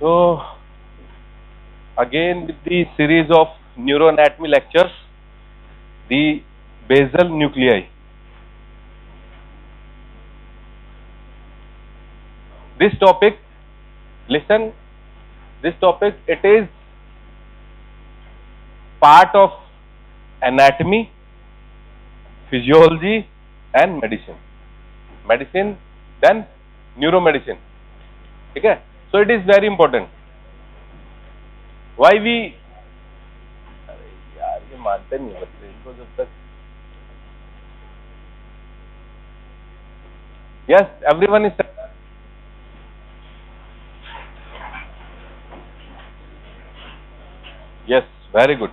So again with the series of neuroanatomy lectures, the basal nuclei. This topic, listen, this topic, it is part of anatomy, physiology and medicine. Medicine, then neuromedicine. Okay? So it is very important. Why we, अरे यार ये मानते नहीं बच्चे इनको जब तक. Yes, everyone is. Yes, very good.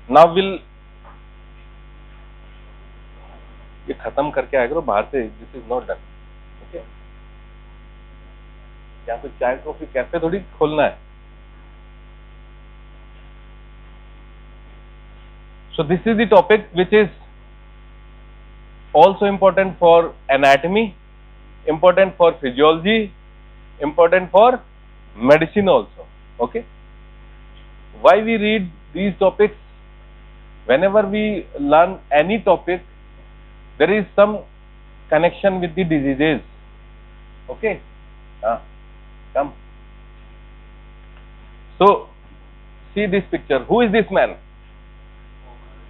Now we'll, ये खत्म करके आएगा तो बाहर से, this is not done. Okay, या तो चाय कॉफी कैफे थोड़ी खोलना है. So this is the topic which is also important for anatomy, important for physiology, important for medicine also. Okay, why we read these topics? Whenever we learn any topic, there is some connection with the diseases. Okay, come. So see this picture. Who is this man?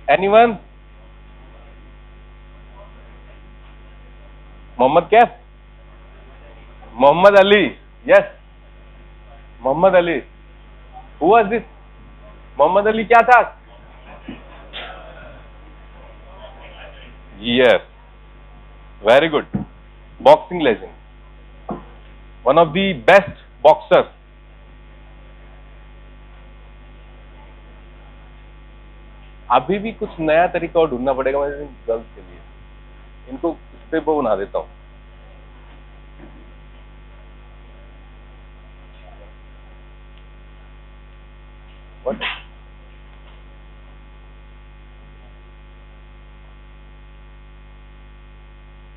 Anyone? Muhammad Kaif? Muhammad Ali. Yes, Muhammad Ali. Who was this? Muhammad Ali क्या था? Yes, very good. Boxing legend. One of the best boxers. अभी भी कुछ नया तरीका और ढूंढना पड़ेगा मुझे गर्ल्स के लिए. इनको इस पे वो बना देता हूँ. What?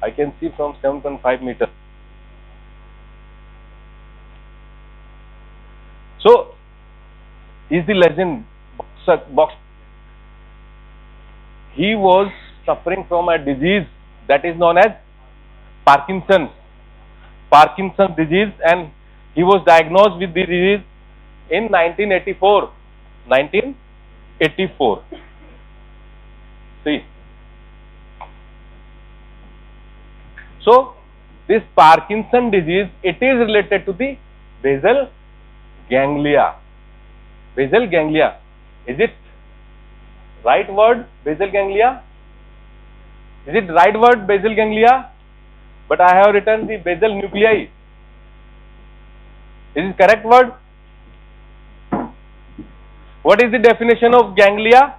I can see from 7.5 meters. So, he's the legend boxer. He was suffering from a disease that is known as Parkinson's disease, and he was diagnosed with the disease in 1984. 1984. See. So, this Parkinson disease, it is related to the basal ganglia. Basal ganglia. Is it right word, basal ganglia? Is it right word, basal ganglia? But I have written the basal nuclei. Is it correct word? What is the definition of ganglia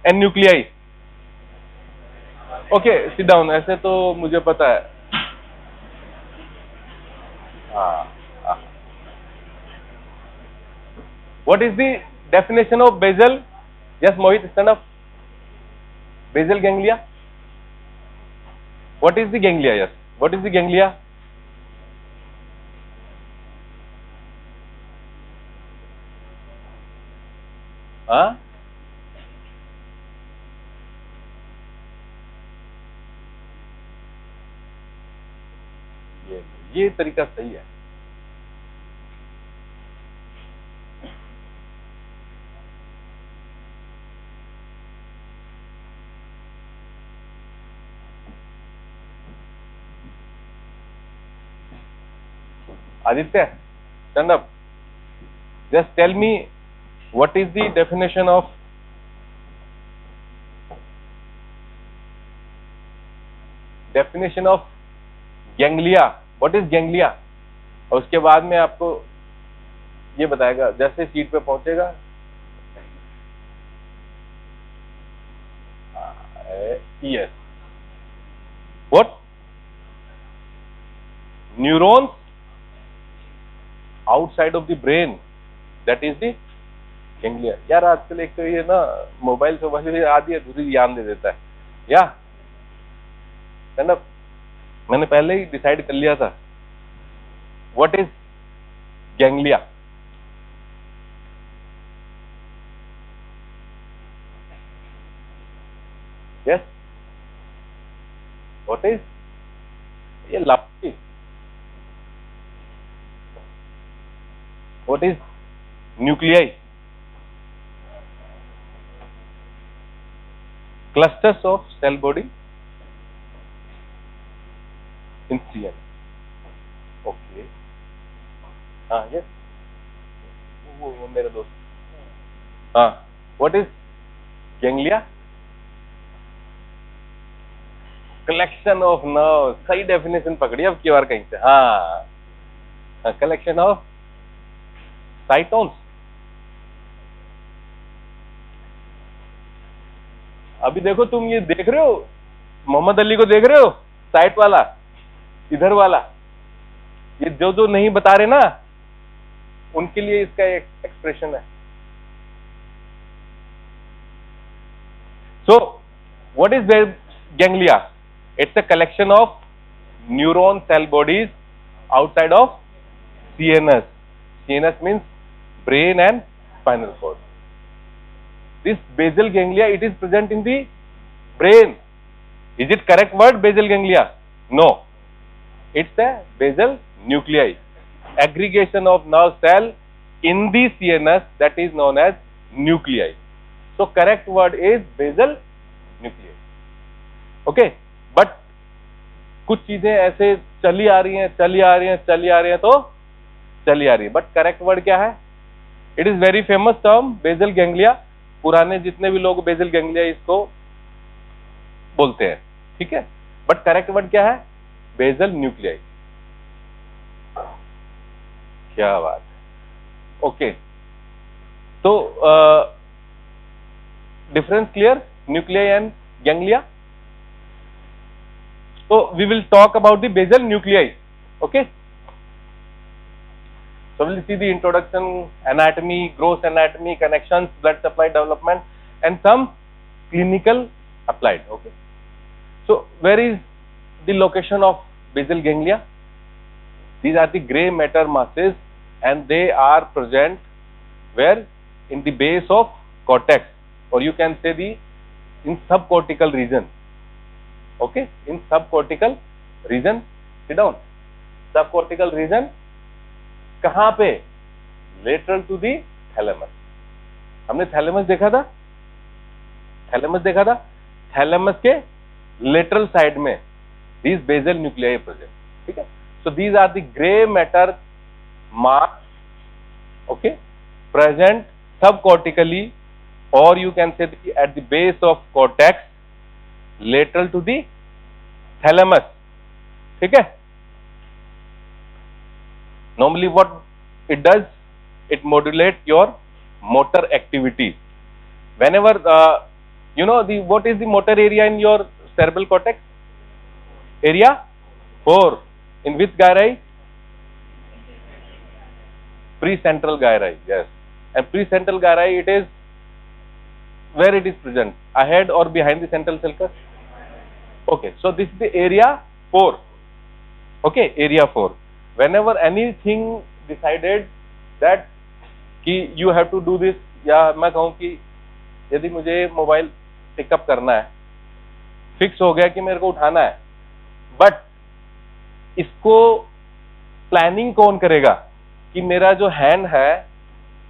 and nuclei? Okay, sit down. ऐसे तो मुझे पता है. What is the definition of basal? Yes, Mohit, stand up. Basal ganglia. What is the ganglia? Yes. What is the ganglia? हाँ? ये तरीका सही है. Aditya, stand up. Just tell me what is the definition of ganglia. What is ganglia? और उसके बाद में आपको ये बताएगा जैसे सीट पे पहुंचेगा. Yes. What? Neurons outside of the brain, that is the ganglia. यार आजकल एक तो ये ना मोबाइल से आदि है, दूसरी ज्ञान दे देता है. या stand up. मैंने पहले ही डिसाइड कर लिया था. What is ganglia? Yes. What is? ये loudly. What is nuclei? Clusters of cell body in CNS. Okay. Yes. वो मेरा दोस्त. What is ganglia? Collection of nerves. सही डेफिनेशन पकड़ी अब की बार कहीं से. Collection of cytons. अभी देखो तुम ये देख रहे हो, मोहम्मद अली को देख रहे हो, साइट वाला, इधर वाला, ये जो जो नहीं बता रहे ना, उनके लिए इसका एक एक्सप्रेशन है. So what is ganglia? It's a collection of neuron cell bodies outside of CNS. CNS means brain and spinal cord. This basal ganglia, it is present in the brain. Is it correct word, basal ganglia? No. It's a basal nuclei, aggregation of nerve cell in the CNS, that is known as nuclei. So correct word is basal nuclei. Okay, but कुछ चीजें ऐसे चली आ रही हैं, चली आ रही हैं, चली आ रही हैं, तो चली आ रही है. बट करेक्ट वर्ड क्या है? It is very famous term bezel ganglia. पुराने जितने भी लोग बेजल गैंग्लिया इसको बोलते हैं, ठीक है. बट करेक्ट वर्ड क्या है? Basal nuclei. क्या बात. ओके, तो difference clear, nuclei and ganglia. So we will talk about the basal nuclei. Okay. So we will see the introduction, anatomy, gross anatomy, connections, blood supply development, and some clinical applied. Okay. So where is the location of basal ganglia? These are the gray matter masses, and they are present where? In the base of cortex, or you can say the in subcortical region. Okay, in subcortical region. Sit down. Subcortical region कहाँ पे? Lateral to the thalamus. हमने thalamus देखा था, thalamus देखा था. Thalamus के lateral side में these basal nuclei present. ठीक है. So these are the gray matter mass, okay, present subcortically, or you can say at the base of cortex, lateral to the thalamus. ठीक है. Normally what it does, it modulates your motor activity. Whenever you know the what is the motor area in your cerebral cortex? Area 4. In which gyri? Precentral gyri. Yes. And precentral gyri, it is where it is present, ahead or behind the central sulcus? Okay, so this is the area 4. Okay, area 4. Whenever anything decided that कि you have to do this, या मैं कहूँ कि यदि मुझे mobile pickup करना है, fix हो गया कि मेरे को उठाना है, बट इसको प्लानिंग कौन करेगा कि मेरा जो हैंड है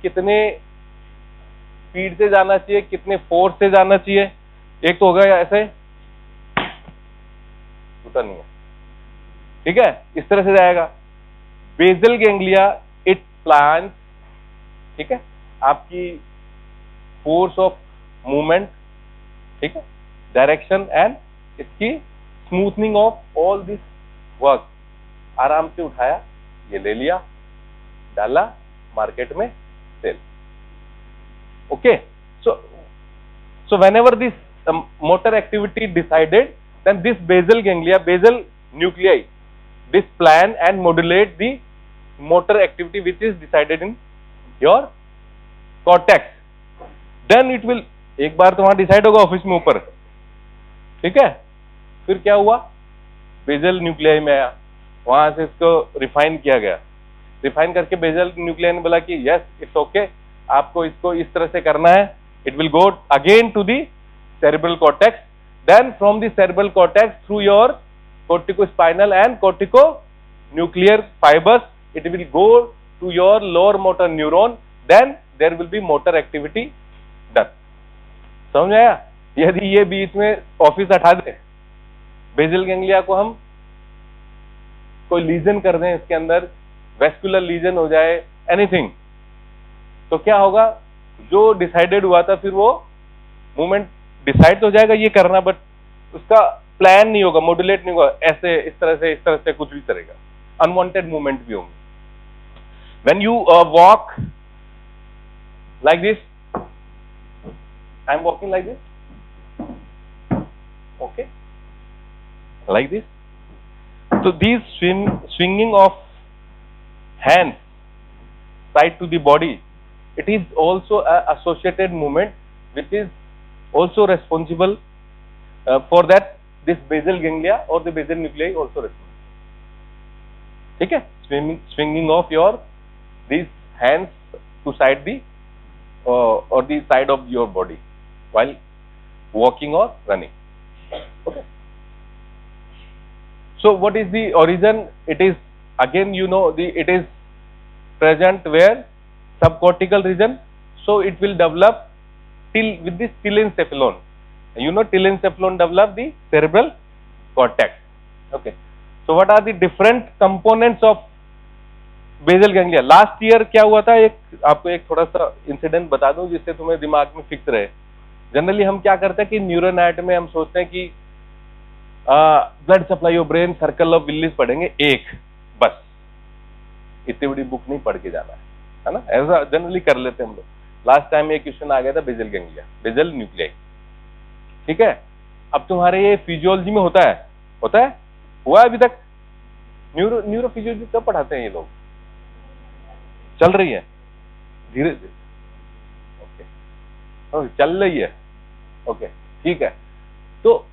कितने स्पीड से जाना चाहिए, कितने फोर्स से जाना चाहिए. एक तो होगा ऐसे, टूटा नहीं है, ठीक है, इस तरह से जाएगा. बेजल गैंग्लिया इट प्लान्स, ठीक है, आपकी फोर्स ऑफ मूवमेंट, ठीक है, डायरेक्शन एंड इसकी smoothening of all this work. आराम से उठाया, ये ले लिया, डाला, मार्केट में cell. Okay, so whenever this motor activity decided, then this basal ganglia, basal nuclei, this plan and modulate the motor activity which is decided in your cortex. Then it will, एक बार तो वहां decide होगा office में ऊपर, ठीक है, फिर क्या हुआ? बेजल न्यूक्लियाई में आया, वहां से इसको रिफाइन किया गया. रिफाइन करके बेजल न्यूक्लियाई ने बोला कि यस इट्स ओके, आपको इसको इस तरह से करना है. It will go again to the cerebral cortex. then from the cerebral cortex through your corticospinal and corticonuclear fibers it will go to your lower motor neuron, then there will be motor activity done. समझ आया? यदि ये बीच में office हटा दे, bezel ganglia को हम कोई legion कर दें, इसके अंदर वेस्कुलर लीजन हो जाए, एनीथिंग, तो क्या होगा? जो डिसाइडेड हुआ था फिर वो मूवमेंट डिसाइड तो हो जाएगा ये करना, बट उसका प्लान नहीं होगा, मॉड्यूलेट नहीं होगा, ऐसे इस तरह से कुछ भी करेगा, अनवांटेड मूवमेंट भी होंगे. When you walk like this, I am walking like this, okay, like this, so these swinging of hands side to the body, it is also a associated movement which is also responsible for that this basal ganglia or the basal nuclei also responsible. ठीक है? Swinging of your these hands to side the or the side of your body while walking or running. Okay. So what is the origin? It is again, you know, it is present where subcortical region, so it will develop with this telencephalon. You know, telencephalon develop the cerebral cortex. Okay, so what are the different components of basal ganglia? Last year क्या हुआ था, एक आपको एक थोड़ा सा incident बता दूं जिससे तुम्हें दिमाग में फिक्स रहे. जनरली हम क्या करते हैं कि न्यूरोनाइट में हम सोचते हैं कि blood supply of brain, circle of Willis पढ़ेंगे एक, बस इतनी बड़ी बुक नहीं पढ़ के जाना है ना, ऐसा जनरली कर लेते हैं हम लोग. लास्ट टाइम एक क्वेश्चन आ गया था बेजल गैंग्लिया, बेजल न्यूक्लियाई. ठीक है, अब तुम्हारे ये फिजियोलॉजी में होता है हुआ अभी तक? न्यूरो फिजियोलॉजी कब पढ़ाते हैं ये लोग? चल रही है धीरे धीरे, ओके, चल रही है, ओके, ठीक है. तो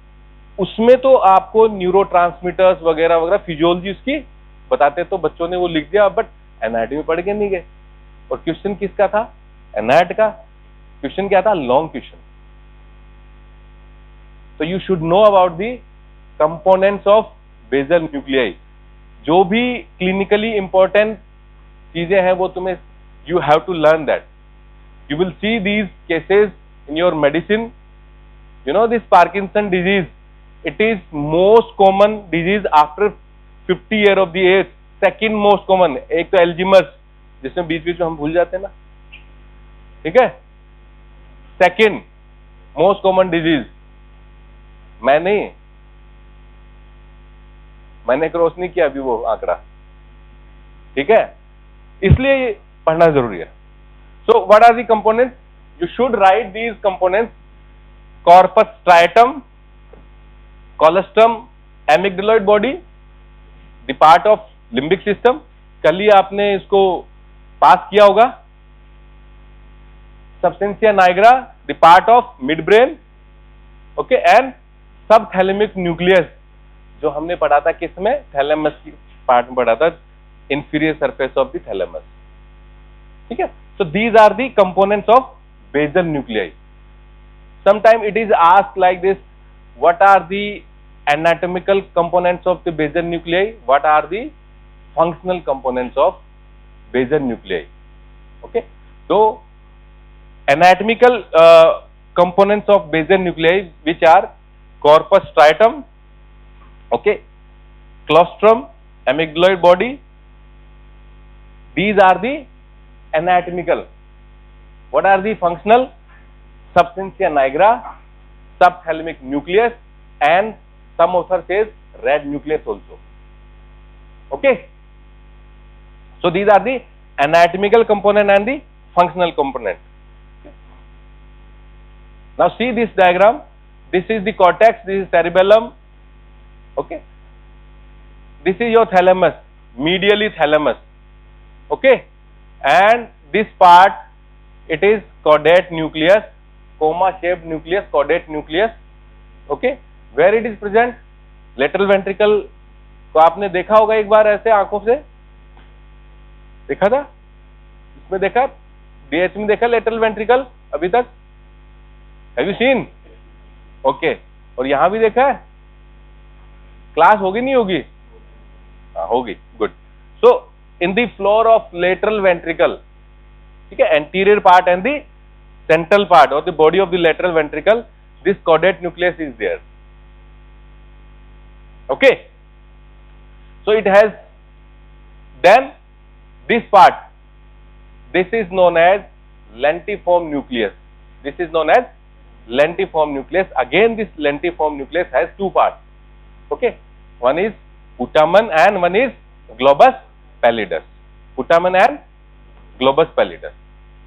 उसमें तो आपको न्यूरोट्रांसमीटर्स वगैरह वगैरह फिजियोलॉजी उसकी बताते, तो बच्चों ने वो लिख दिया, बट एनाटॉमी पढ़ के नहीं गए. और क्वेश्चन किसका था? एनाट का. क्वेश्चन क्या था? Long question. तो you should know about the components of basal nuclei. जो भी क्लिनिकली इंपॉर्टेंट चीजें हैं वो तुम्हें, you have to learn that. You will see these cases in your medicine. You know this Parkinson disease, it is most common disease after 50 year of the age. second most common, एक तो एल्जीमर्स जिसमें बीच बीच में हम भूल जाते हैं ना, ठीक है. सेकंड मोस्ट कॉमन डिजीज, मैंने क्रॉस नहीं किया अभी वो आंकड़ा, ठीक है, इसलिए पढ़ना जरूरी है. So what are the components? You should write these components. Corpus striatum, claustrum, amygdaloid body, the part of limbic system. कल ही आपने इसको पास किया होगा. Substantia nigra, the part of midbrain, okay, and subthalamic nucleus जो हमने पढ़ा था किसमें? थैलेमस की पार्ट में पढ़ा था, inferior surface of the thalamus. ठीक है. So these are the components of basal nuclei. Sometime it is asked like this, what are the anatomical components of the basal nuclei, what are the functional components of basal nuclei. Okay, so anatomical components of basal nuclei which are corpus striatum, okay, claustrum, amygdaloid body, these are the anatomical. What are the functional? Substantia nigra, subthalamic nucleus, and some author says red nucleus also. Okay, so these are the anatomical component and the functional component. Now see this diagram. This is the cortex, this is cerebellum, okay, this is your thalamus, medially thalamus, okay, and this part it is caudate nucleus, coma shaped nucleus, caudate nucleus, okay, where it is present? lateral ventricle को आपने देखा होगा एक बार ऐसे आंखों से, देखा था इसमें, देखा DH में देखा lateral ventricle अभी तक? Have you seen? Okay, और यहां भी देखा है। क्लास होगी नहीं होगी? हाँ होगी, good. So in the floor of lateral ventricle, ठीक है, anterior part and the central part or the body of the lateral ventricle, this caudate nucleus is there. Okay, so it has then this part, this is known as lentiform nucleus. This is known as lentiform nucleus. Again this lentiform nucleus has two parts. Okay, one is putamen and one is globus pallidus. Putamen and globus pallidus.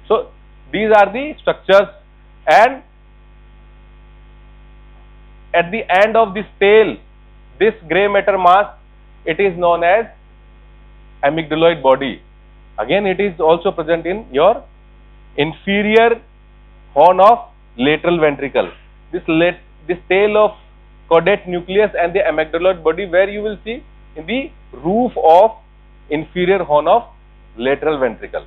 So these are the structures, and at the end of this tail, this gray matter mass, it is known as amygdaloid body. Again it is also present in your inferior horn of lateral ventricle. This tail of caudate nucleus and the amygdaloid body, where you will see in the roof of inferior horn of lateral ventricle.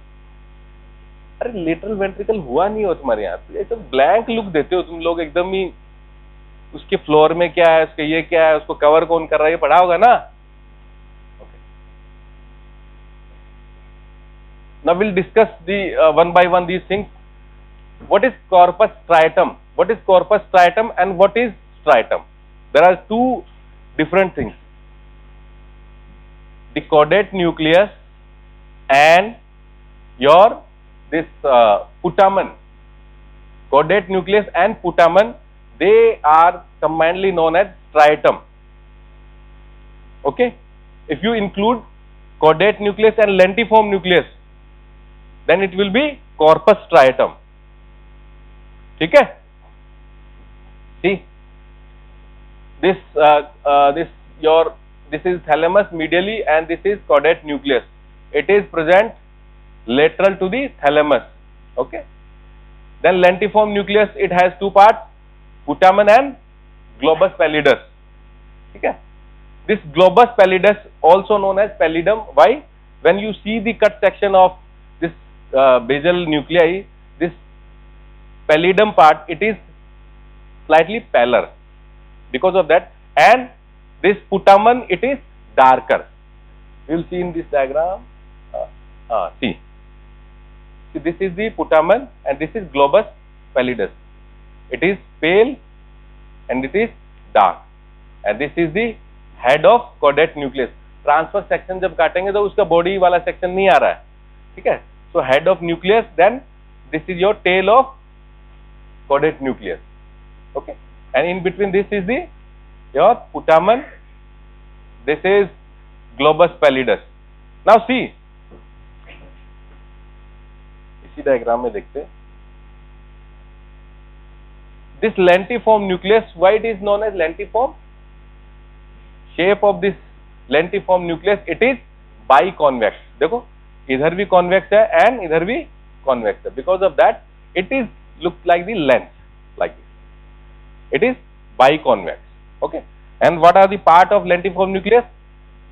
अरे lateral ventricle हुआ नहीं हो तुम्हारे यहाँ, ये तो blank look देते हो तुम लोग एकदम ही। उसके फ्लोर में क्या है, उसके ये क्या है, उसको कवर कौन कर रहा है, ये पढ़ा होगा ना। Now we'll discuss the one by one these things. What is corpus striatum? What is corpus striatum and what is striatum? There are two different things. The caudate nucleus and your this putamen. Caudate nucleus and putamen, they are combinedly known as striatum. Okay, if you include caudate nucleus and lentiform nucleus, then it will be corpus striatum. ठीक है? See, this is thalamus medially and this is caudate nucleus. It is present lateral to the thalamus. Okay. Then lentiform nucleus, it has two parts, putamen and globus pallidus. Okay. This globus pallidus, also known as pallidum. Why? When you see the cut section of this basal nuclei, this pallidum part, it is slightly paler because of that, and this putamen, it is darker. You will see in this diagram. See, this is the putamen and this is globus pallidus. It is pale and it is dark, and this is the head of caudate nucleus. Transfer section जब काटेंगे तो उसका body वाला section नहीं आ रहा है, ठीक है। So head of nucleus, then this is your tail of caudate nucleus. Okay, and in between this is the your putamen, this is globus pallidus. Now see, इसी डायग्राम में देखते हैं, this lentiform nucleus, why it is known as lentiform? Shape of this lentiform nucleus, it is biconvex. देखो इधर भी convex है and इधर भी convex है. Because of that, it is look like the lens, like this. It is biconvex. Okay, and what are the part of lentiform nucleus?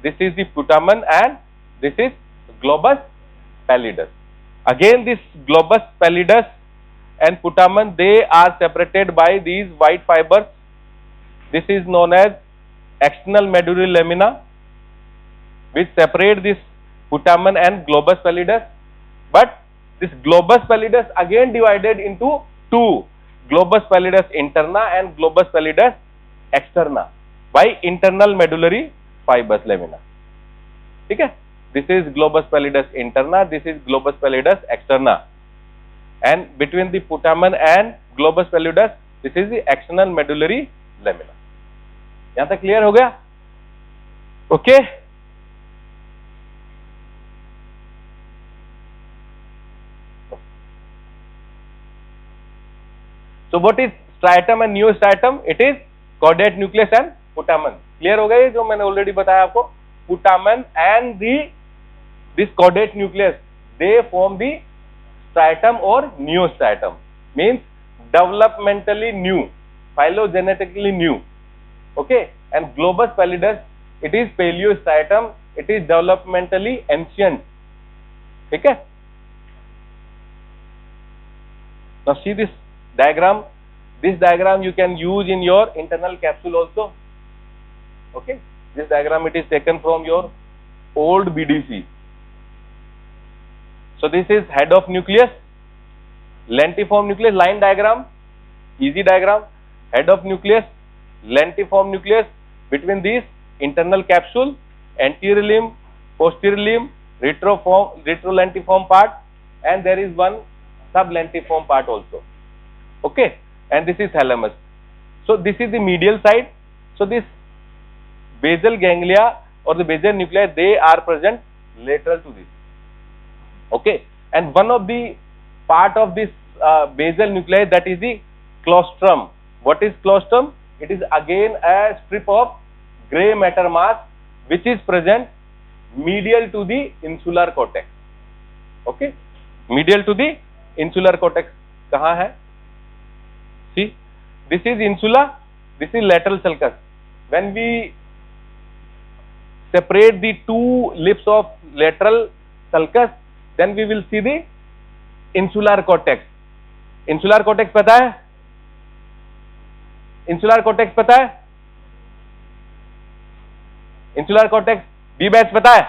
This is the putamen and this is globus pallidus. Again, this globus pallidus and putamen, they are separated by these white fibers. This is known as external medullary lamina, which separate this putamen and globus pallidus. But this globus pallidus again divided into two, globus pallidus interna and globus pallidus externa, by internal medullary fibers lamina. ठीक है, this is globus pallidus interna, this is globus pallidus externa, and between the putamen and globus pallidus, this is the external medullary lamina. यहाँ तक clear हो गया? Okay, so what is striatum and neostriatum? It is caudate nucleus and putamen. Clear हो गया ये जो मैंने already बताया आपको? Putamen and this caudate nucleus, they form the striatum or neostriatum, means developmentally new, phylogenetically new. Okay, and globus pallidus, it is paleostriatum, it is developmentally ancient. ठीक है? Now see this diagram. This diagram you can use in your internal capsule also. Okay, this diagram it is taken from your old BDC. So this is head of nucleus, lentiform nucleus, line diagram, easy diagram, head of nucleus, lentiform nucleus, between these internal capsule, anterior limb, posterior limb, retrolentiform part, and there is one sublentiform part also. Okay, and this is thalamus. So this is the medial side. So this basal ganglia or the basal nuclei, they are present lateral to this. Okay, and one of the part of this basal nuclei, that is the claustrum. What is claustrum? It is again a strip of gray matter mass which is present medial to the insular cortex. Okay, medial to the insular cortex. कहाँ है? See, this is insula, this is lateral sulcus. When we separate the two lips of lateral sulcus, then we will see the insular cortex. Insular cortex पता है? Insular cortex पता है? Insular cortex B batch पता है?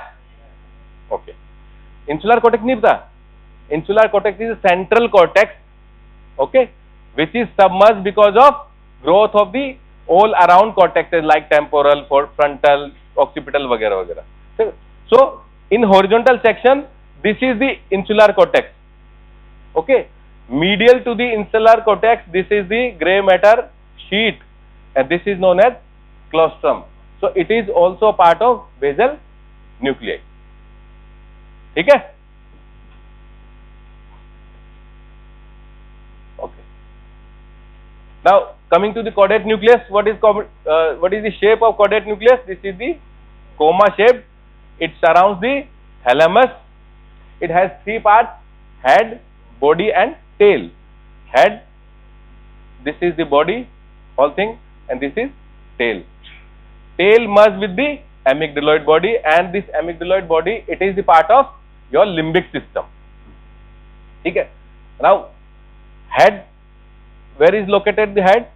Okay. Insular cortex नहीं पता? Insular cortex is a central cortex, okay, which is submerged because of growth of the all around cortexes like temporal, frontal, occipital वगैरह वगैरह. So in horizontal section, this is the insular cortex. Okay, medial to the insular cortex, this is the gray matter sheet, and this is known as claustrum. So it is also part of basal nuclei. ठीक है? Okay. Now coming to the caudate nucleus, what is the shape of caudate nucleus? This is the coma shape. It surrounds the thalamus. It has three parts: head, body, and tail. Head, this is the body, whole thing, and this is tail. Tail merged with the amygdaloid body, and this amygdaloid body, it is the part of your limbic system. Okay. Now, head, where is located the head?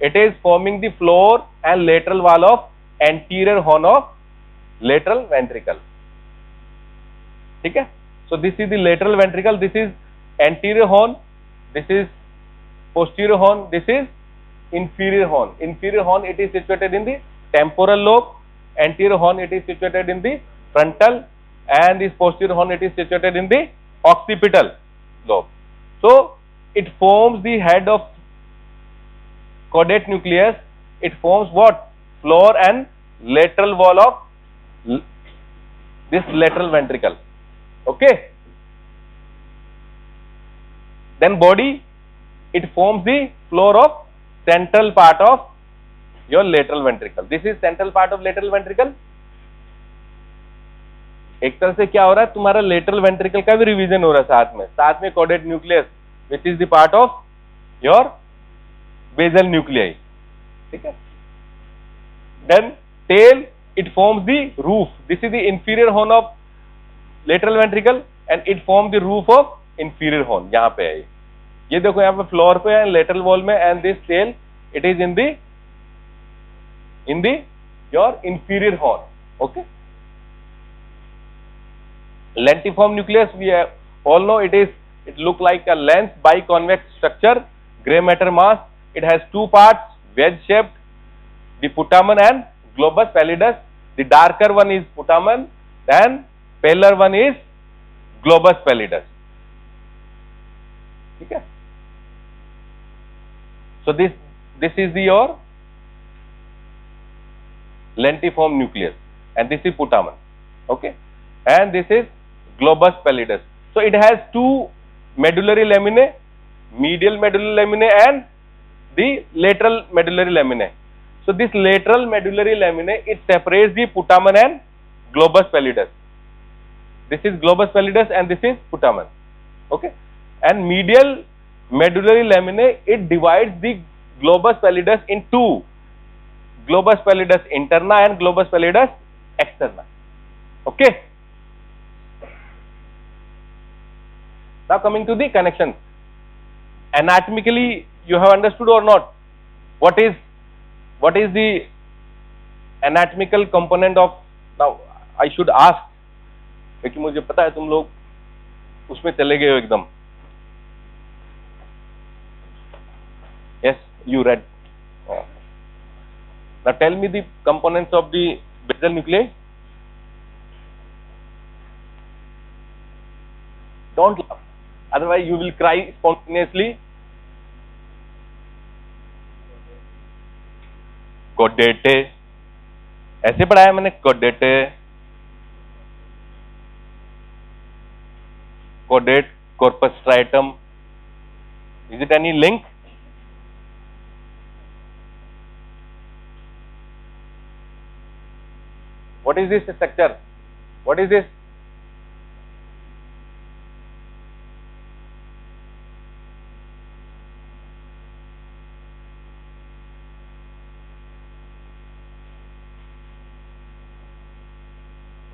It is forming the floor and lateral wall of anterior horn of lateral ventricle. Okay. So this is the lateral ventricle, this is anterior horn, this is posterior horn, this is inferior horn. Inferior horn, it is situated in the temporal lobe, anterior horn, it is situated in the frontal, and this posterior horn, it is situated in the occipital lobe. So it forms the head of caudate nucleus. It forms what? Floor and lateral wall of this lateral ventricle. Okay. Then body, it forms the floor of central part of your lateral ventricle. This is central part of lateral ventricle. एक तरह से क्या हो रहा है, तुम्हारा lateral ventricle का भी रिवीजन हो रहा है साथ में caudate nucleus, which is the part of your basal nuclei. ठीक है. Then tail, it forms the roof. This is the inferior horn of lateral ventricle, and it forms the roof of inferior horn. यहाँ पे है ये देखो, यहाँ पे floor पे है, lateral wall में, and this tail, it is in the your inferior horn. Okay. Lentiform nucleus, we all know it look like a lens biconvex structure, gray matter mass. It has two parts, wedge shaped, the putamen and globus pallidus. The darker one is putamen and paler one is globus pallidus. Okay. So this is your lentiform nucleus, and this is putamen. Okay, and this is globus pallidus. So it has two medullary laminae, medial medullary laminae and the lateral medullary laminae. So this lateral medullary laminae, it separates the putamen and globus pallidus. This is globus pallidus and this is putamen. Okay, and medial medullary laminae, it divides the globus pallidus in two: globus pallidus interna and globus pallidus externa. Okay. Now coming to the connections. Anatomically, you have understood or not? What is the anatomical component of, now I should ask, क्योंकि मुझे पता है तुम लोग उसमें चले गए हो एकदम. Yes, you read. Now tell me the components of the basal nuclei. Don't laugh, otherwise you will cry spontaneously. Chordate, ऐसे पढ़ाया मैंने. Chordate, chordate, corpus striatum. Is it any link? What is this structure? What is this?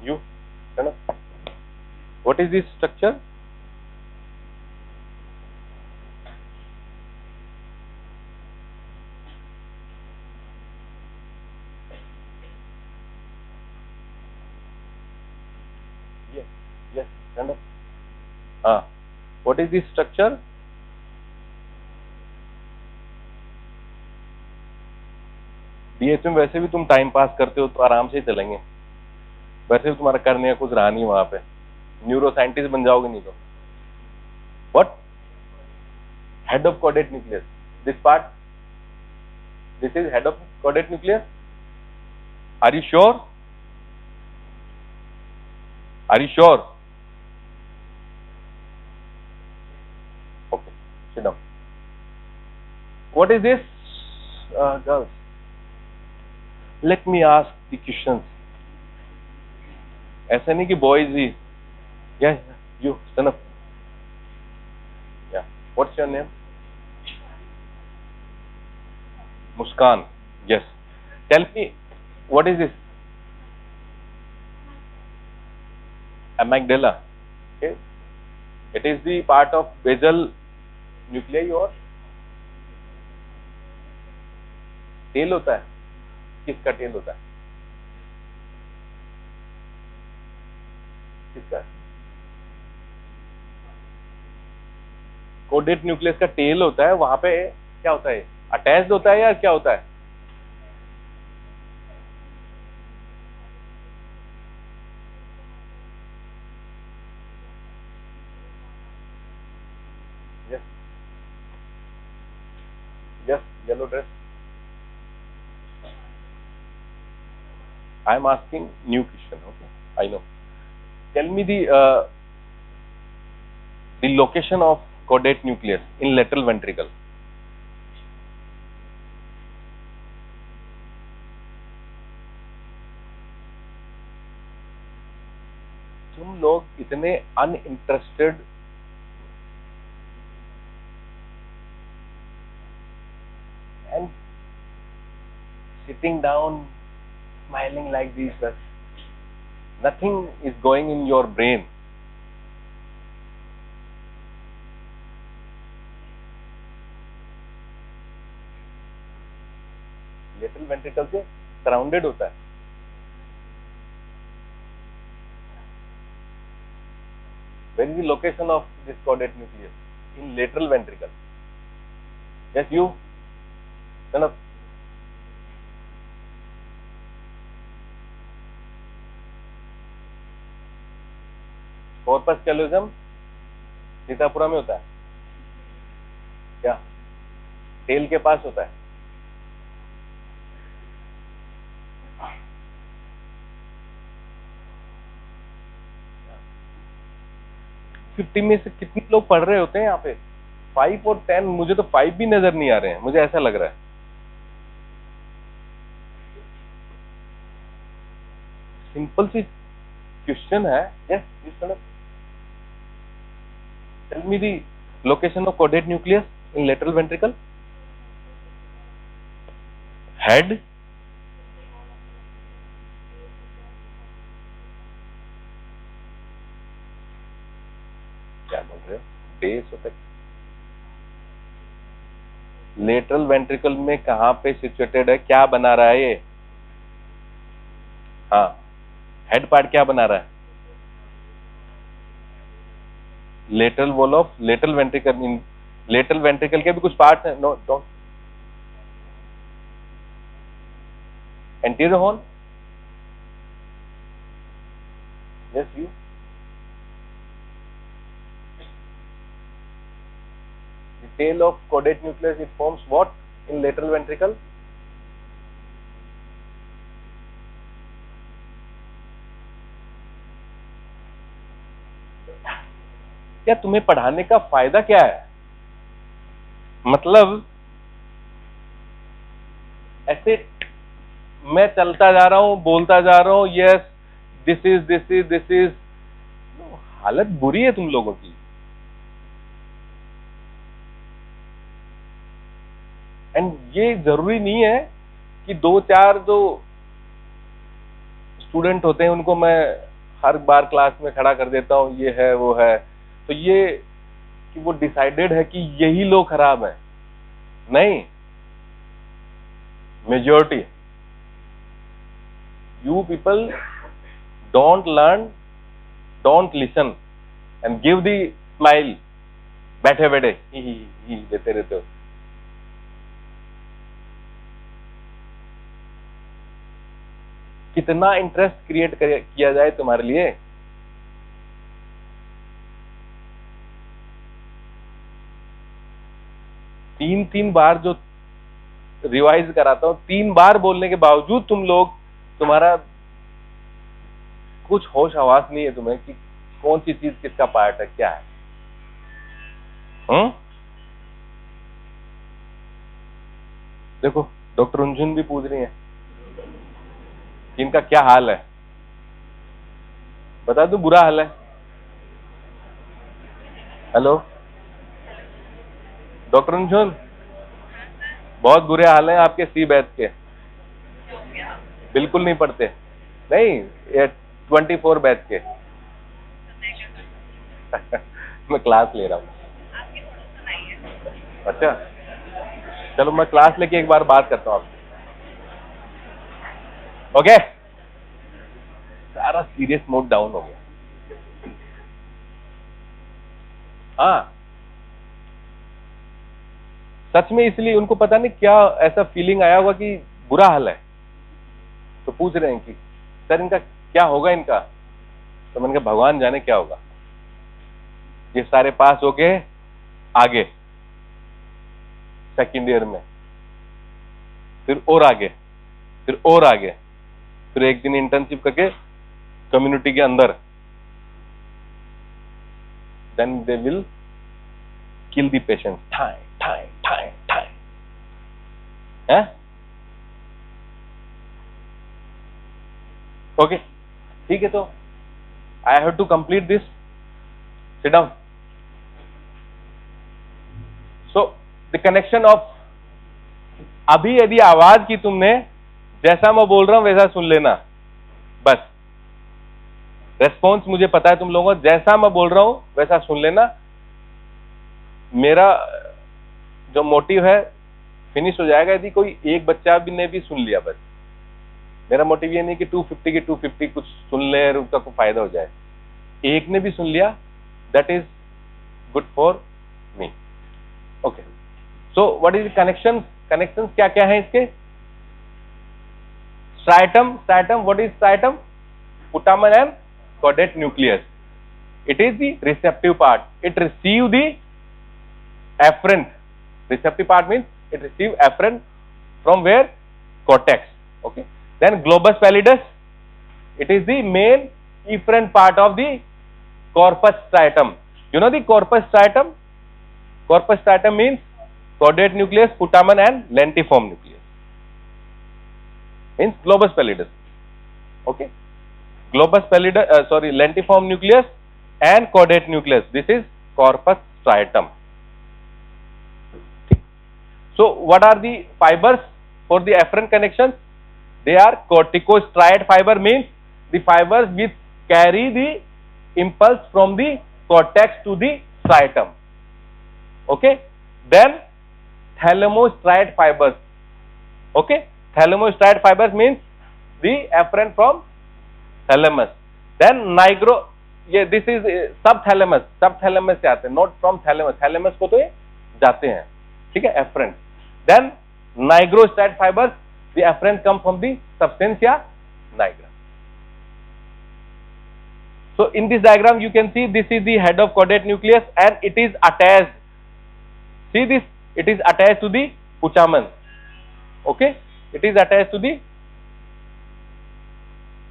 You, stand up. What is this structure? Yes, yes, stand up. What is this structure? DH में वैसे भी तुम time pass करते हो तो आराम से ही चलेंगे. वैसे भी तुम्हारा करने का कुछ रहा नहीं वहां पे. न्यूरो साइंटिस्ट बन जाओगे नहीं तो. What? Head of caudate nucleus. This part, this is head of caudate nucleus. Are you sure? Are you sure? Okay, sit down. What is this? Girls, let me ask the questions. ऐसा नहीं कि boys ही. Yes, you stand up. Yeah, what's your name? Muskan. Yes. Tell me, what is this? Amygdala. Okay. It is the part of basal nuclei or tail होता है. किसका tell होता है? किसका? कोडेट न्यूक्लियस का टेल होता है. वहां पे क्या होता है? अटैच्ड होता है या क्या होता है? Yes, yes, yellow dress. I am asking new question. Okay, I know. Tell me the location of caudate nucleus in lateral ventricle. तुम लोग इतने uninterested and sitting down smiling like this, but nothing is going in your brain. Lateral ventricle से surrounded होता है. Where is the location of this caudate nucleus? In lateral ventricle. Yes, you. Stand up. Corpus callosum Sitapura में होता है क्या? Tell के पास होता है. फिफ्टी में से कितने लोग पढ़ रहे होते हैं यहाँ पे? 5 और 10. मुझे तो 5 भी नजर नहीं आ रहे हैं. मुझे ऐसा लग रहा है. सिंपल सी क्वेश्चन है. Yes, you tell me the location of caudate nucleus in lateral ventricle. Head. क्या बोल रहे हो? बेस होता है. लेटरल वेंट्रिकल में कहां पे सिचुएटेड है, क्या बना रहा है ये? हाँ, हेड पार्ट क्या बना रहा है? Lateral wall of lateral ventricle. Lateral ventricle के भी कुछ पार्ट हैं। No don't. Anterior horn, yes you. The tail of caudate nucleus, it forms what in lateral ventricle? क्या तुम्हें पढ़ाने का फायदा क्या है? मतलब ऐसे मैं चलता जा रहा हूं, बोलता जा रहा हूं, यस दिस इज, हालत बुरी है तुम लोगों की। एंड ये जरूरी नहीं है कि दो चार जो स्टूडेंट होते हैं उनको मैं हर बार क्लास में खड़ा कर देता हूं, ये है वो है, तो ये कि वो डिसाइडेड है कि यही लोग खराब हैं। नहीं, majority. You people don't learn, don't listen and give the smile, बैठे बैठे ही देते रहते हो। कितना इंटरेस्ट क्रिएट किया जाए तुम्हारे लिए। तीन तीन बार जो रिवाइज कराता हूं, 3 बार बोलने के बावजूद तुम लोग, तुम्हारा कुछ होश हवास नहीं है तुम्हें कि कौन सी चीज किसका पार्ट है, क्या है। देखो डॉक्टर रुंझुन भी पूछ रही है कि इनका क्या हाल है। बता दूं बुरा हाल है। हेलो डॉक्टर रुंझुन, बहुत बुरे हाल है आपके सी बैच के। बिल्कुल नहीं पढ़ते। नहीं, ये 24 बैच के। मैं क्लास ले रहा हूँ। अच्छा, चलो मैं क्लास लेके एक बार बात करता हूँ आपसे। ओके, सारा सीरियस मोड डाउन हो गया। हाँ, सच में, इसलिए उनको पता नहीं क्या ऐसा फीलिंग आया होगा कि बुरा हाल है, तो पूछ रहे हैं कि सर इनका क्या होगा इनका। तो मैंने कहा भगवान जाने क्या होगा। ये सारे पास हो गए आगे सेकेंड ईयर में, फिर और आगे, फिर और आगे, फिर एक दिन इंटर्नशिप करके कम्युनिटी के अंदर, then they will kill the patient. ठाई ठाई ठाई ठाई है। ओके, ठीक है, तो I have to complete this. Sit down. So the connection of, अभी यदि आवाज की तुमने, जैसा मैं बोल रहा हूं वैसा सुन लेना बस। रेस्पॉन्स मुझे पता है तुम लोगों को, जैसा मैं बोल रहा हूं वैसा सुन लेना। मेरा जो मोटिव है फिनिश हो जाएगा यदि कोई एक बच्चा भी ने भी सुन लिया बस। मेरा मोटिव ये नहीं कि 250 के 250 कुछ सुन ले और उसका कोई फायदा हो जाए। एक ने भी सुन लिया, that is good for me. Okay, so what is connection? Connection क्या क्या है इसके? Striatum, striatum, what is striatum? putamen and caudate nucleus. It is the receptive part. It receive the afferent. Receptive part means it receive afferent from where? Cortex. Okay. Then globus pallidus. It is the main efferent part of the corpus striatum. You know the corpus striatum? Corpus striatum means caudate nucleus, putamen and lentiform nucleus. Means globus pallidus. Okay. Globus pallidus, lentiform nucleus and caudate nucleus. This is corpus striatum. So what are the fibers for the afferent connections? They are corticostriate fiber, means the fibers which carry the impulse from the cortex to the striatum. Okay. Then thalamostriate fibers. Okay, thalamostriate fibers means the afferent from thalamus. Then nigro, ये this is subthalamus, subthalamus से आते हैं, not from thalamus, thalamus को तो ये जाते हैं, ठीक है, afferent. Then nigrostriate fibers, the afferent come from the substantia nigra. So in this diagram you can see this is the head of caudate nucleus and it is attached. See this, it is attached to the putamen. Okay, it is attached to the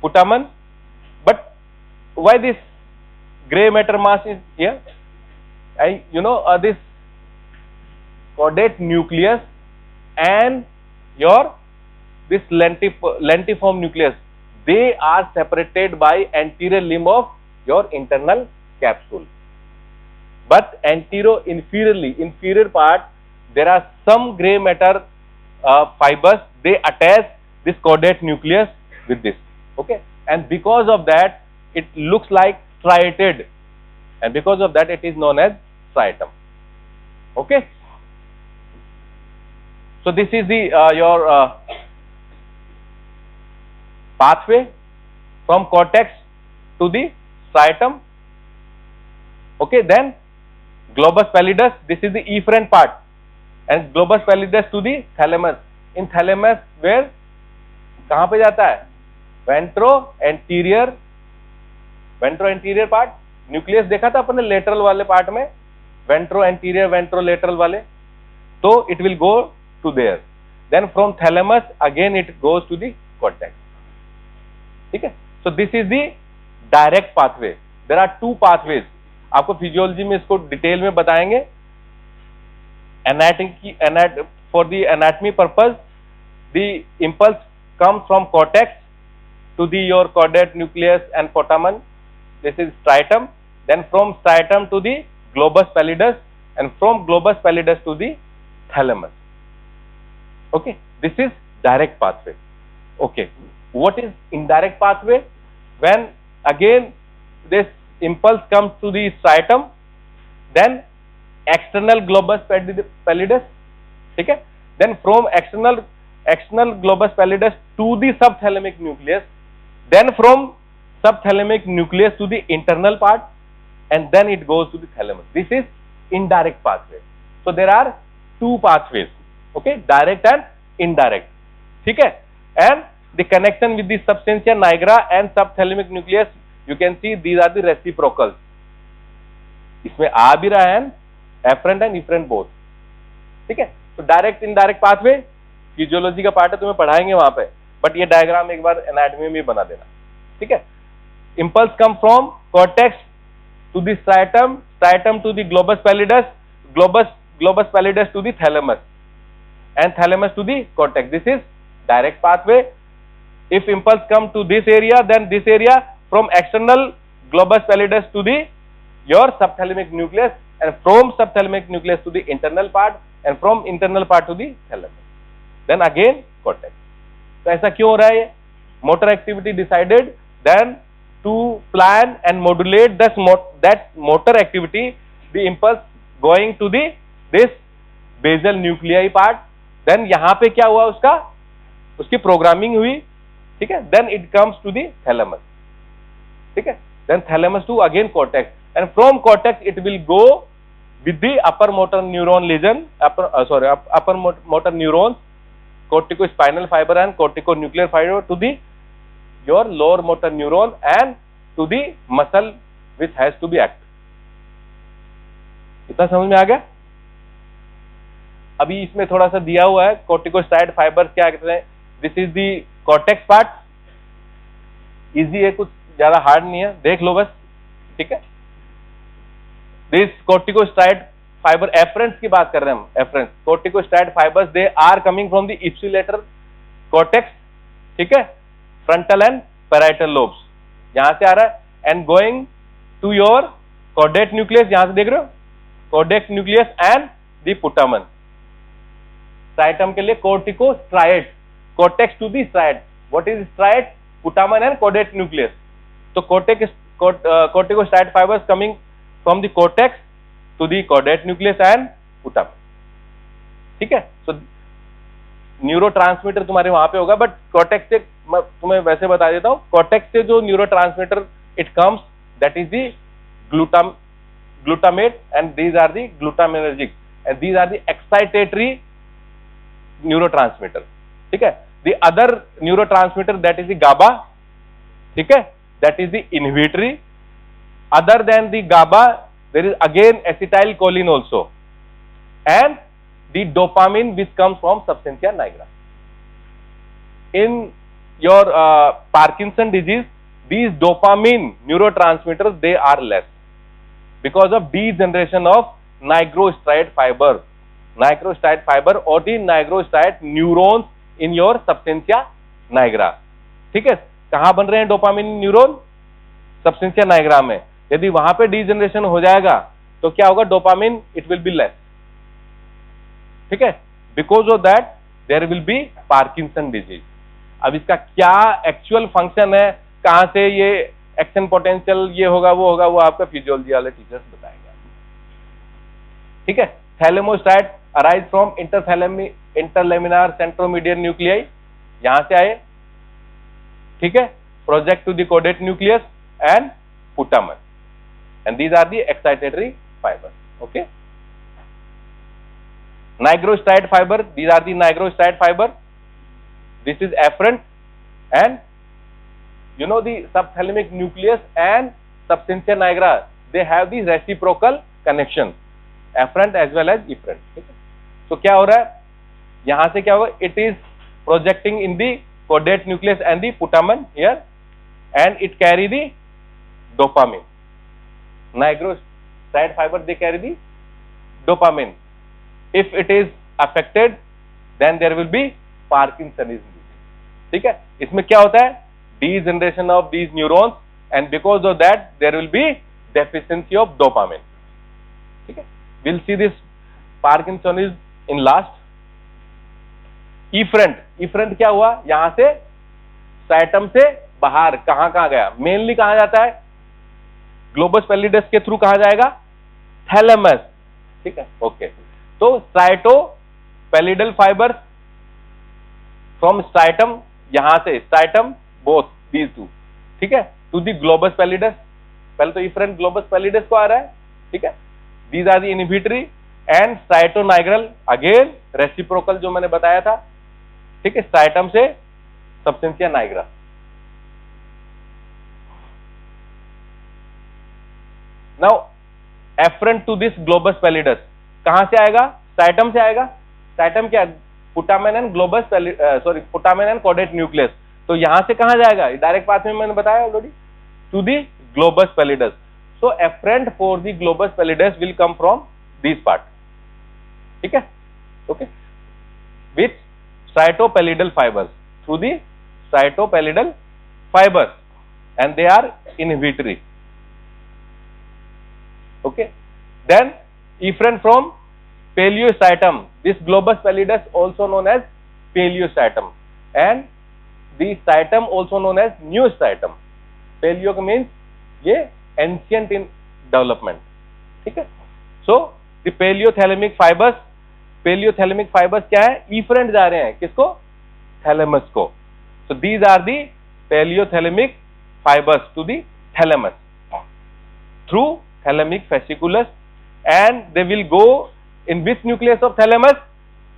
putamen. But why this gray matter mass is here? This caudate nucleus and this lentiform nucleus, they are separated by anterior limb of your internal capsule. But inferior part, there are some gray matter fibers, they attach this caudate nucleus with this. Okay, and because of that it looks like striated, and because of that it is known as striatum. Okay, so this is the your pathway from cortex to the striatum. Okay, then globus pallidus, this is the efferent part, and globus pallidus to the thalamus. In thalamus where कहाँ पे जाता है? Ventro anterior part. Nucleus देखा था अपने lateral वाले part में, ventro anterior ventro lateral वाले, तो it will go to there. Then from thalamus again it goes to the cortex. ठीक है, so this is the direct pathway. There are two pathways. आपको फिजियोलॉजी में इसको detail में बताएंगे. For the anatomy purpose the impulse comes from cortex to the your caudate nucleus and putamen. This is striatum. Then from striatum to the globus pallidus, and from globus pallidus to the thalamus. Okay, this is direct pathway. Okay, what is indirect pathway? When again this impulse comes to the striatum, then external globus pallidus. Okay, then from external globus pallidus to the subthalamic nucleus, then from subthalamic nucleus to the internal part, and then it goes to the thalamus. This is indirect pathway. So there are two pathways, okay, direct and indirect. ठीक है, and the connection with the substantia nigra and subthalamic nucleus, you can see these are the reciprocals. इसमें आ भी रहा है afferent and efferent both. ठीक है, तो direct indirect pathway physiology का पार्ट है, तुम्हें पढ़ाएंगे वहां पे, बट ये डायग्राम एक बार एनाटॉमी में बना देना. ठीक है, impulse come from cortex to the striatum, striatum to the globus pallidus, globus pallidus to the thalamus, and thalamus to the cortex. This is direct pathway. If impulse come to this area, then this area from external globus pallidus to the your subthalamic nucleus, and from subthalamic nucleus to the internal part, and from internal part to the thalamus, then again cortex. तो ऐसा क्यों हो रहा है? Motor activity decided, then to plan and modulate that motor activity, the impulse going to this basal nuclei part, then यहाँ पे क्या हुआ, उसकी प्रोग्रामिंग हुई. ठीक है, then it comes to the thalamus. ठीक है, then thalamus to again cortex, and from cortex it will go with the upper motor neuron lesion, upper motor neurons, corticospinal fiber and corticonuclear fiber to the your lower motor neuron and to the muscle which has to be active. इतना समझ में आ गया? अभी इसमें थोड़ा सा दिया हुआ है corticosteroid fibers क्या कहते हैं. This is the cortex part. Easy है, कुछ ज्यादा हार्ड नहीं है, देख लो बस. ठीक है, दिस corticosteroid फाइबर एफरेंस की बात कर रहे हैं हम. एफरेंस corticosteroid fibers, they are coming from the ipsilateral cortex. ठीक है, frontal and parietal lobes यहां से आ रहा है, and going to your caudate nucleus, यहां से देख रहे हो, caudate nucleus and the putamen. striatum के लिए corticostriate, cortex to the striate. What is striate? Putamen and caudate nucleus. So corticosteroid fibers coming from the cortex to the caudate nucleus and putamen. ठीक है। सो neurotransmitter तुम्हारे वहां पे होगा, but cortex से मैं तुम्हें वैसे बता देता हूं, कॉर्टेक्स से जो neurotransmitter it comes, that is the glutamate, and these are the glutaminergic, and these are the excitatory neurotransmitter, ठीक है। the other neurotransmitter that is the GABA, ठीक है, that is the inhibitory. Other than the GABA there is again acetylcholine also, and the dopamine which comes from substantia nigra. In your Parkinson disease, these dopamine neurotransmitters, they are less because of degeneration of nigrostriate fiber or the nigrostriate neurons in your substantia nigra, ठीक है। कहां बन रहे हैं dopamine neuron? Substantia Niagara में। यदि वहां पे डीजनरेशन हो जाएगा तो क्या होगा? Dopamine it will be less, ठीक है। Because of that there will be Parkinson disease. अब इसका क्या एक्चुअल फंक्शन है, कहां से ये एक्शन पोटेंशियल ये होगा वो होगा, वो आपका फिजियोलॉजी वाले टीचर्स बताएंगे, ठीक है। Thalamocyte arise from interlaminar centromedian nuclei, यहां से आए, ठीक है। Project to the caudate nucleus and putamen, and these are the excitatory fibres, okay. nigrostriate fiber, these are the nigrostriate fiber. This is afferent, and you know the subthalamic nucleus and substantia nigra, they have the reciprocal connection, afferent as well as efferent, ठीक है। तो क्या हो रहा है यहां से, क्या होगा? it is projecting in the caudate nucleus and the putamen here, and it carry the dopamine. Nigrostriate fiber, they carry the dopamine. If it is affected, then there will be Parkinsonism disease, ठीक है। इसमें क्या होता है? Degeneration of these neurons, and because of that there will be deficiency of dopamine, ठीक है। We'll see this Parkinsonism in last. Efferent क्या हुआ? यहां से स्ट्रैटम से बाहर कहां गया? मेनली कहां जाता है? ग्लोबस पैलिडस के थ्रू कहां जाएगा? थैलेमस, ठीक है, ओके। तो स्ट्राइटोपैलिडल फाइबर्स फ्रॉम स्ट्राइटम, यहां से स्ट्राइटम बोथ दीज टू, ठीक है, टू द ग्लोबस पैलिडस। पहले तो इफरेंट ग्लोबस पैलिडस को आ रहा है, ठीक है। These are the inhibitory and striatonigral, again reciprocal जो मैंने बताया था, ठीक है, स्ट्राइटम से substantia nigra. Now efferent to this globus pallidus कहां से आएगा? स्ट्राइटम से आएगा। स्ट्राइटम क्या? Putamen and globus putamen and caudate nucleus. तो यहां से कहां जाएगा? डायरेक्ट पाथ में मैंने बताया already, to the globus pallidus. So efferent for the globus pallidus will come from this part, ठीक है, okay, with striatopallidal fibres, through the striatopallidal fibres, and they are inhibitory, okay. Then efferent from paleostriatum, this globus pallidus also known as paleostriatum, and the striatum also known as new striatum. Paleo means ये ancient in development, ठीक है। So the paleothalamic fibers क्या है? efferent जा रहे हैं किसको? thalamus को। So these are the paleothalamic fibers to the thalamus through thalamic fasciculus, and they will go in which nucleus of thalamus?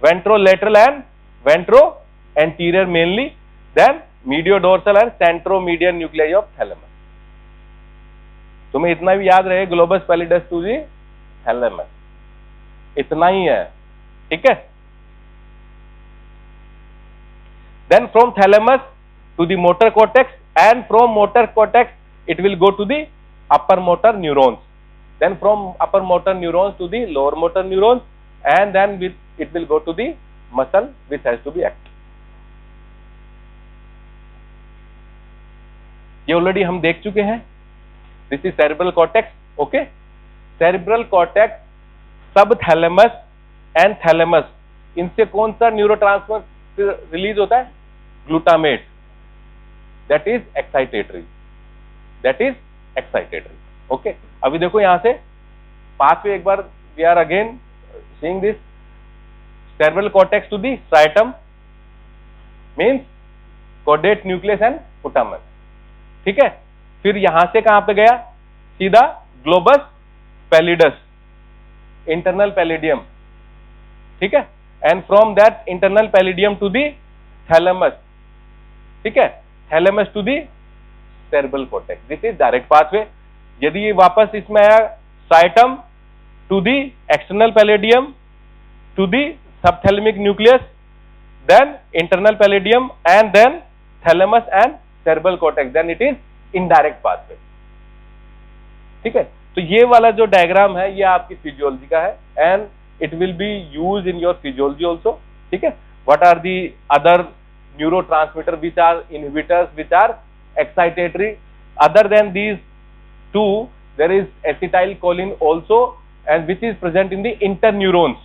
Ventrolateral and ventroanterior mainly, then mediodorsal and centromedian nuclei of thalamus. तुम्हें इतना भी याद रहे, globus pallidus to the thalamus, इतना ही है, ठीक है। Then from thalamus to the motor cortex, and from motor cortex it will go to the upper motor neurons, then from upper motor neurons to the lower motor neurons, and then it will go to the muscle which has to be active. ये already हम देख चुके हैं। This is cerebral cortex, okay. Cerebral cortex, subthalamus and thalamus, इनसे कौन सा neurotransmitter release होता है? Glutamate, that is excitatory, okay. अभी देखो यहां से पाथ पे एक बार we are again seeing this cerebral cortex to the striatum means caudate nucleus and putamen. ठीक है, फिर यहां से कहां पे गया, सीधा ग्लोबस पैलिडस, इंटरनल पैलिडियम. ठीक है, and from that internal pallidum to the thalamus. ठीक है, thalamus to the cerebral cortex. This is direct pathway. यदि ये वापस इसमें आया, striatum to the external pallidum to the subthalamic nucleus, then internal pallidum and then thalamus and cerebral cortex, then it is indirect pathway. ठीक है, तो ये वाला जो डायग्राम है ये आपकी फिजियोलॉजी का है and it will be use in your physiology also. ठीक है, what are the other neurotransmitter which are inhibitors, which are excitatory? Other than these two, there is acetylcholine also, and which is present in the interneurons.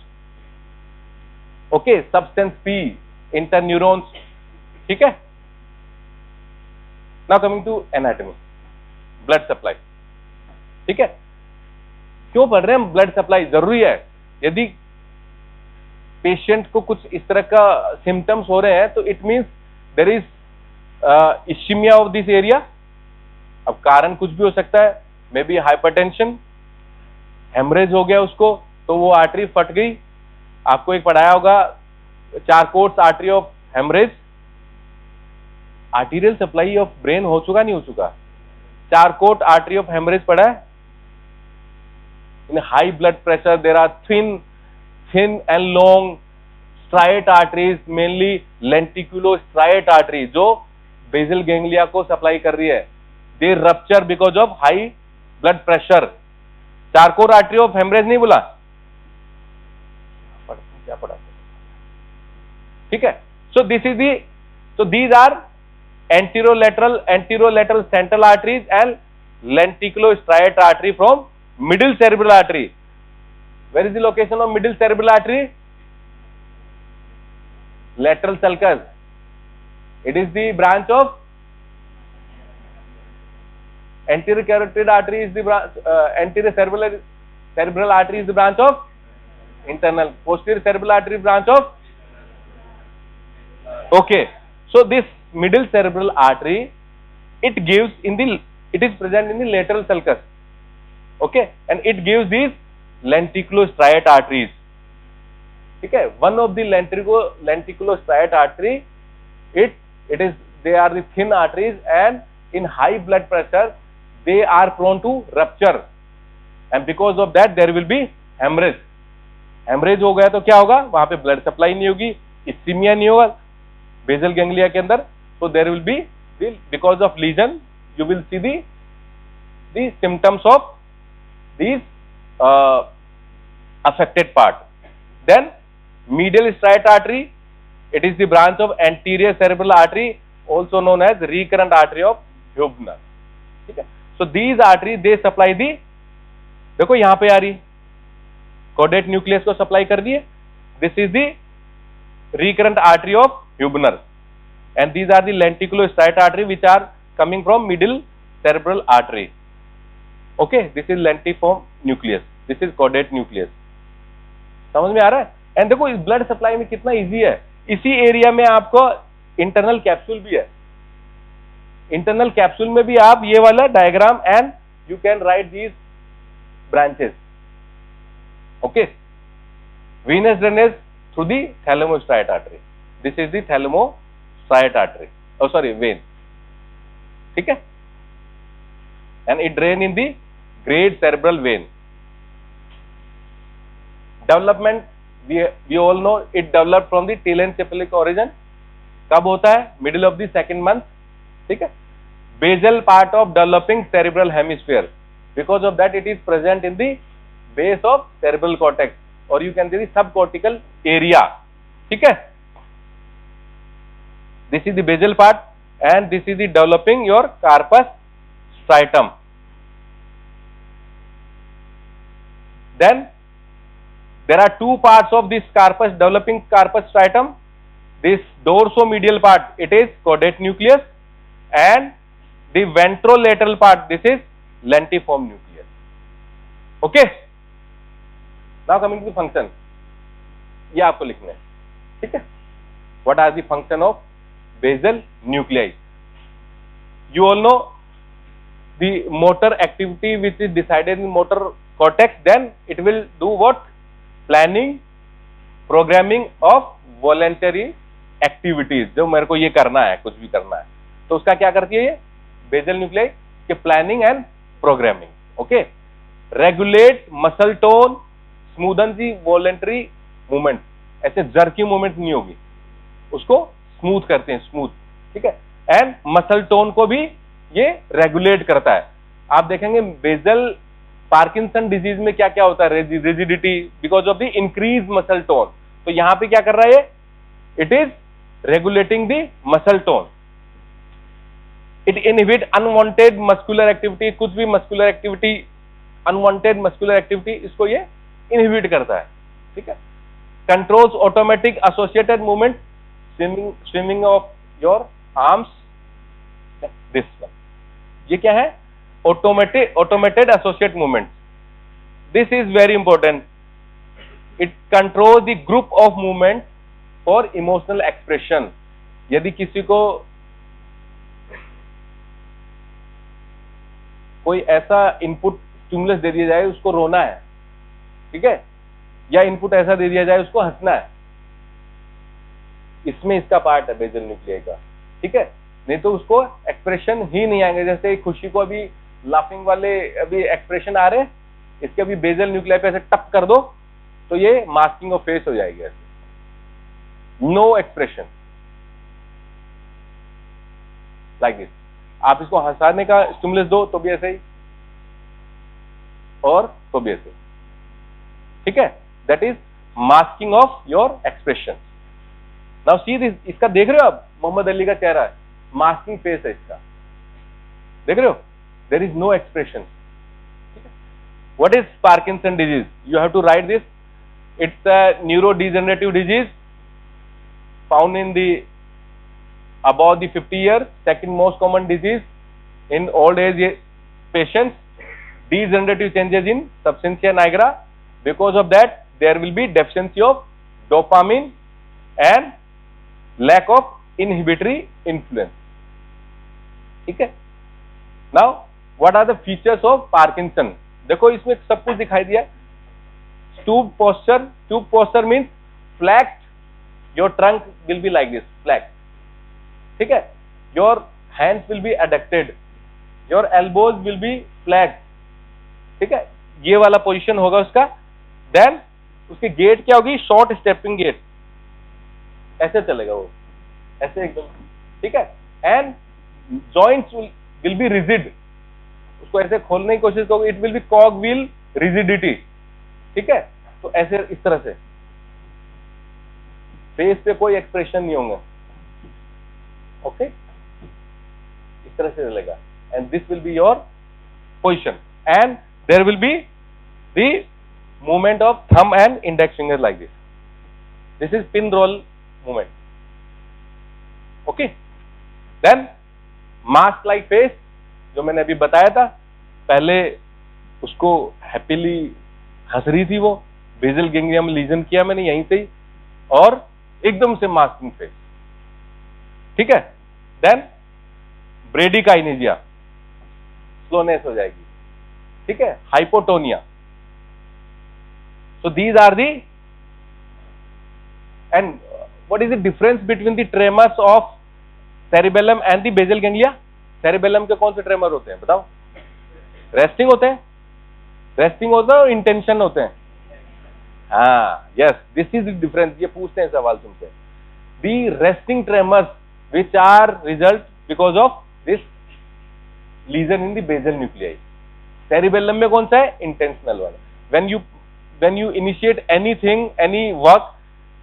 Okay, substance P, interneurons. ठीक है. Now coming to anatomy, blood supply. ठीक है, क्यों पढ़ रहे हैं हम? Blood supply जरूरी है. यदि पेशेंट को कुछ इस तरह का सिम्टम्स हो रहे हैं तो it means there is ischaemia of this area. अब कारण कुछ भी हो सकता है, मे बी हाइपरटेंशन, हेमरेज हो गया उसको, तो वो आर्टरी फट गई. आपको एक पढ़ाया होगा Charcot's artery of haemorrhage. Arterial supply of brain हो चुका नहीं हो चुका? चारकोट आर्टरी ऑफ हेमरेज पढ़ा है. In high blood pressure there are thin and long striate arteries, mainly lenticulostriate artery जो बेसल गैंग्लिया को सप्लाई कर रही है. They rupture because of high blood pressure. Charcot artery of haemorrhage नहीं बोला, क्या पढ़ा? ठीक है, so this is the, so these are anterolateral central arteries and lenticulostriate artery from middle cerebral artery. Where is the location of middle cerebral artery? Lateral sulcus. It is the branch of anterior carotid artery is the branch, anterior cerebral artery is the branch of internal, posterior cerebral artery branch of. Okay, so this middle cerebral artery, it is present in the lateral sulcus. Okay, and it gives these lenticulostriate arteries. Okay, one of the lenticulostriate artery, they are the thin arteries, and in high blood pressure they are prone to rupture, and because of that there will be hemorrhage. Hemorrhage हो गया तो क्या होगा? वहां पे blood supply नहीं होगी, ischemia नहीं होगा बेसल गैंग्लिया के अंदर. So there will be because of lesion you will see the symptoms of these affected part. Then medial striate artery, it is the branch of anterior cerebral artery, also known as recurrent artery of Hubner. ठीक है, so these arteries they supply the, देखो यहां पे आ रही caudate nucleus को supply कर दिए. This is the recurrent artery of Hubner, and these are the lenticulostriate artery which are coming from middle cerebral artery. Okay, this is lentiform nucleus, this is caudate nucleus. समझ में आ रहा है? And देखो इस blood supply में कितना easy है. इसी एरिया में आपको इंटरनल कैप्सूल भी है. इंटरनल कैप्सूल में भी आप ये वाला diagram and you can write these branches. Okay, venous drainage through the thalamostriate artery. This is the thalamostriate artery. Oh sorry, vein. ठीक है, and it drain in the great cerebral vein. Development, we all know it developed from the telencephalic origin. कब होता है? Middle of the second month. ठीक है, basal part of developing cerebral hemisphere. Because of that it is present in the base of cerebral cortex, or you can say the subcortical area. ठीक है, this is the basal part and this is the developing your corpus striatum. Then there are two parts of this corpus, developing corpus striatum. This dorsomedial part, it is caudate nucleus, and the ventrolateral part, this is lentiform nucleus. Okay, now coming to the function. ये आपको लिखना है, ठीक है। What are the function of basal nuclei? You all know the motor activity which is decided in motor cortex, then it will do what? Planning, programming of voluntary activities. जो मेरे को ये करना है, कुछ भी करना है, तो उसका क्या करती है ये बेसल न्यूक्लियाई के? Planning and programming. Okay, regulate muscle tone, smoothen the voluntary movement, ऐसे जर्की मूवमेंट नहीं होगी, उसको स्मूथ करते हैं, स्मूथ, ठीक है। एंड मसल टोन को भी ये रेगुलेट करता है। आप देखेंगे बेसल पार्किंसन डिजीज में क्या क्या होता है, rigidity because of the increase muscle tone. तो यहां पे क्या कर रहा है? It is regulating the muscle tone. It inhibit unwanted muscular activity, कुछ भी muscular activity, unwanted muscular activity, इसको ये इनहिबिट करता है, ठीक है। Controls automatic associated movement, swimming of your arms, this one. ये क्या है? Automated associate movement. This is very important. It control the group of movement for emotional expression. यदि किसी को कोई ऐसा इनपुट स्टिमुलस दे दिया जाए, उसको रोना है, ठीक है, या इनपुट ऐसा दे दिया जाए उसको हंसना है, इसमें इसका पार्ट है बेसल न्यूक्लियाई का, ठीक है। नहीं तो उसको एक्सप्रेशन ही नहीं आएंगे। जैसे खुशी को अभी लाफिंग वाले अभी एक्सप्रेशन आ रहे हैं, इसके अभी बेसल न्यूक्लियाई पे ऐसे टप कर दो तो ये मास्किंग ऑफ फेस हो जाएगी, ऐसे नो एक्सप्रेशन लाइक दिस। आप इसको हंसाने का स्टिमुलस दो तो भी ऐसे ही, और तो भी ऐसे, ठीक है। That is masking of your expression. Now see this, इसका देख रहे हो आप, मोहम्मद अली का चेहरा है, मास्किंग फेस है इसका, देख रहे हो? There is no expression. What is Parkinson disease? You have to write this. It's a neurodegenerative disease found in the above the 50 years, second most common disease in old age patients, degenerative changes in substantia nigra. Because of that, there will be deficiency of dopamine and lack of inhibitory influence. ठीक है? Now, what are the features of Parkinson? देखो इसमें सब कुछ दिखाई दिया। Stoop posture. Stoop posture means flat. Your trunk will be like this, flat. ठीक है। Your hands will be adducted, your elbows will be flat, ठीक है, ये वाला पोजीशन होगा उसका। देन उसकी गेट क्या होगी? शॉर्ट स्टेपिंग गेट, ऐसे चलेगा वो, ऐसे एकदम, ठीक है। And joints will be rigid, उसको ऐसे खोलने की कोशिश करोगे, it will B कॉग wheel rigidity, ठीक है। तो ऐसे इस तरह से फेस पे कोई एक्सप्रेशन नहीं होंगे, ओके, इस तरह से चलेगा। And this will be your position, and there will be the movement of thumb and index finger like this. This is pin roll movement, okay. Then mask like face, जो मैंने अभी बताया था, पहले उसको हैप्पीली हंस रही थी वो, बेसल गैंग्लिया में लीजन किया मैंने यहीं से ही, और एकदम से मास्किंग फेस, ठीक है। देन ब्रेडिकाइनेजिया, स्लोनेस हो जाएगी, ठीक है, hypotonia. So these are the, and what is the difference between the tremors of cerebellum and the basal ganglia? Cerebellum के कौन से ट्रेमर होते हैं बताओ? रेस्टिंग होते हैं, रेस्टिंग होता है और इंटेंशन होते हैं। हाँ, yes, this is the difference. ये पूछते हैं सवाल तुमसे। The resting tremors which are result because of this lesion in the basal nuclei. Cerebellum में कौन सा है? Intentional वाला। when you initiate anything, any work,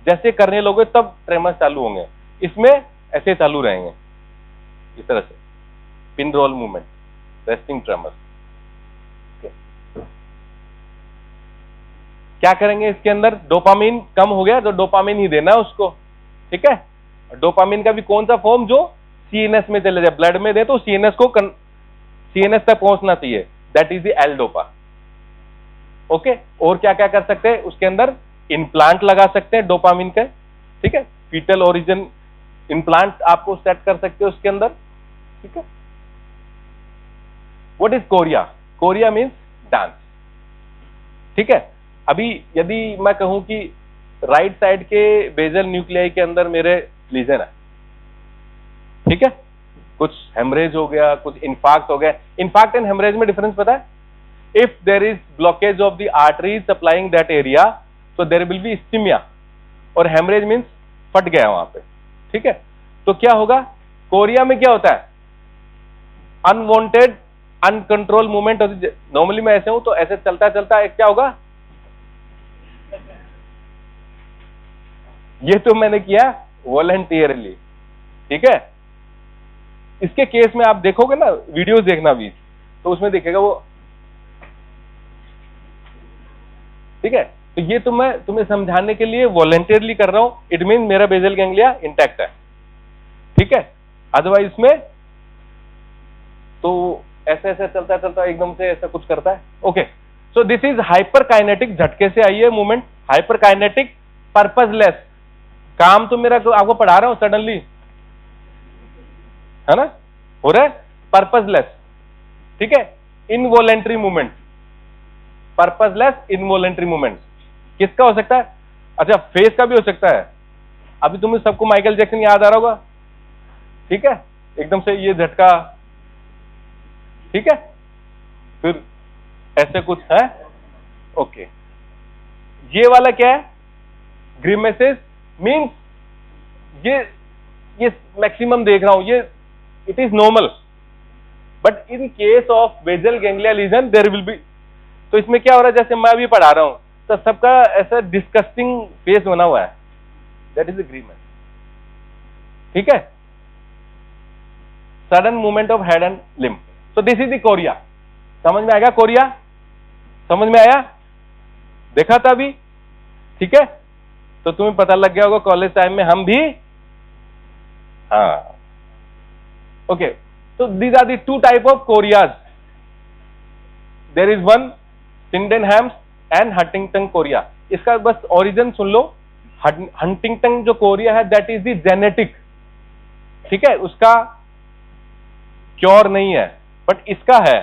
जैसे करने लोगे तब ट्रेमर्स चालू होंगे, इसमें ऐसे चालू रहेंगे, इस तरह से pin roll movement, resting tremors. क्या करेंगे इसके अंदर? डोपामिन कम हो गया तो डोपामिन ही देना है उसको, ठीक है। डोपामिन का भी कौन सा फॉर्म? जो सीएनएस में चले जाए, ब्लड में दे तो सीएनएस को सीएनएस तक पहुंचना चाहिए, that is the L dopa, okay. और क्या क्या कर सकते हैं उसके अंदर? इम्प्लांट लगा सकते हैं डोपामिन के, ठीक है, फीटल ओरिजिन इम्प्लांट आपको सेट कर सकते हो उसके अंदर, ठीक है। What is Korea? Korea means dance, ठीक है। अभी यदि मैं कहूं कि राइट साइड के बेजल न्यूक्लियाई के अंदर मेरे लीजन है, ठीक है, कुछ हेमरेज हो गया, कुछ इन्फार्क्ट हो गया। इन्फार्क्ट एंड हेमरेज में डिफरेंस पता है? If there is blockage of the artery supplying that area, so there will be ischemia, और हेमरेज मीन्स फट गया वहां पे, ठीक है। तो क्या होगा? कोरिया में क्या होता है? अनवांटेड अनकंट्रोल मूवमेंट होती है। नॉर्मली मैं ऐसे हूं तो ऐसे चलता चलता एक क्या होगा, ये तो मैंने किया वॉलंटियरली, ठीक है। इसके केस में आप देखोगे ना, वीडियोस देखना भी, तो उसमें देखेगा वो, ठीक है। तो ये तो मैं तुम्हें समझाने के लिए वॉलंटियरली कर रहा हूं, इट मीन मेरा बेजल गैंग्लिया इंटैक्ट है, ठीक है। अदरवाइज इसमें तो ऐसे ऐसे चलता चलता एकदम से ऐसा कुछ करता है। Okay, so this is hyperkinetic, झटके से आई है मूवमेंट, हाइपरकाइनेटिक पर्पसलेस। काम तो मेरा आपको पढ़ा रहा हूं सडनली, है ना, हो रहा है, पर्पसलेस, ठीक है। Involuntary movement, purposeless involuntary movement किसका हो सकता है? अच्छा, फेस का भी हो सकता है। अभी तुम्हें सबको माइकल जैक्सन याद आ रहा होगा, ठीक है, एकदम से ये झटका, ठीक है, फिर ऐसे कुछ है। ओके, ये वाला क्या है? ग्रीमेसेस मीन्स ये मैक्सिमम देख रहा हूं, ये it is normal, but in case of basal ganglia lesion there will be. तो इसमें क्या हो रहा है, जैसे मैं अभी पढ़ा रहा हूं तो सबका ऐसा डिस्कस्टिंग फेस बना हुआ है, दैट इज ग्रीमेस, ठीक है। Sudden movement of head and limb, so this is the Korea. समझ में आएगा? कोरिया समझ में आया? देखा था अभी, ठीक है। तो तुम्हें पता लग गया होगा कॉलेज टाइम में हम भी, हाँ। Okay, so these are the two type of Koreas. There is one Sydenham's and Huntington Korea. इसका बस ओरिजिन सुन लो। हंटिंगटन जो कोरिया है दैट इज द जेनेटिक, ठीक है, उसका क्योर नहीं है, बट इसका है।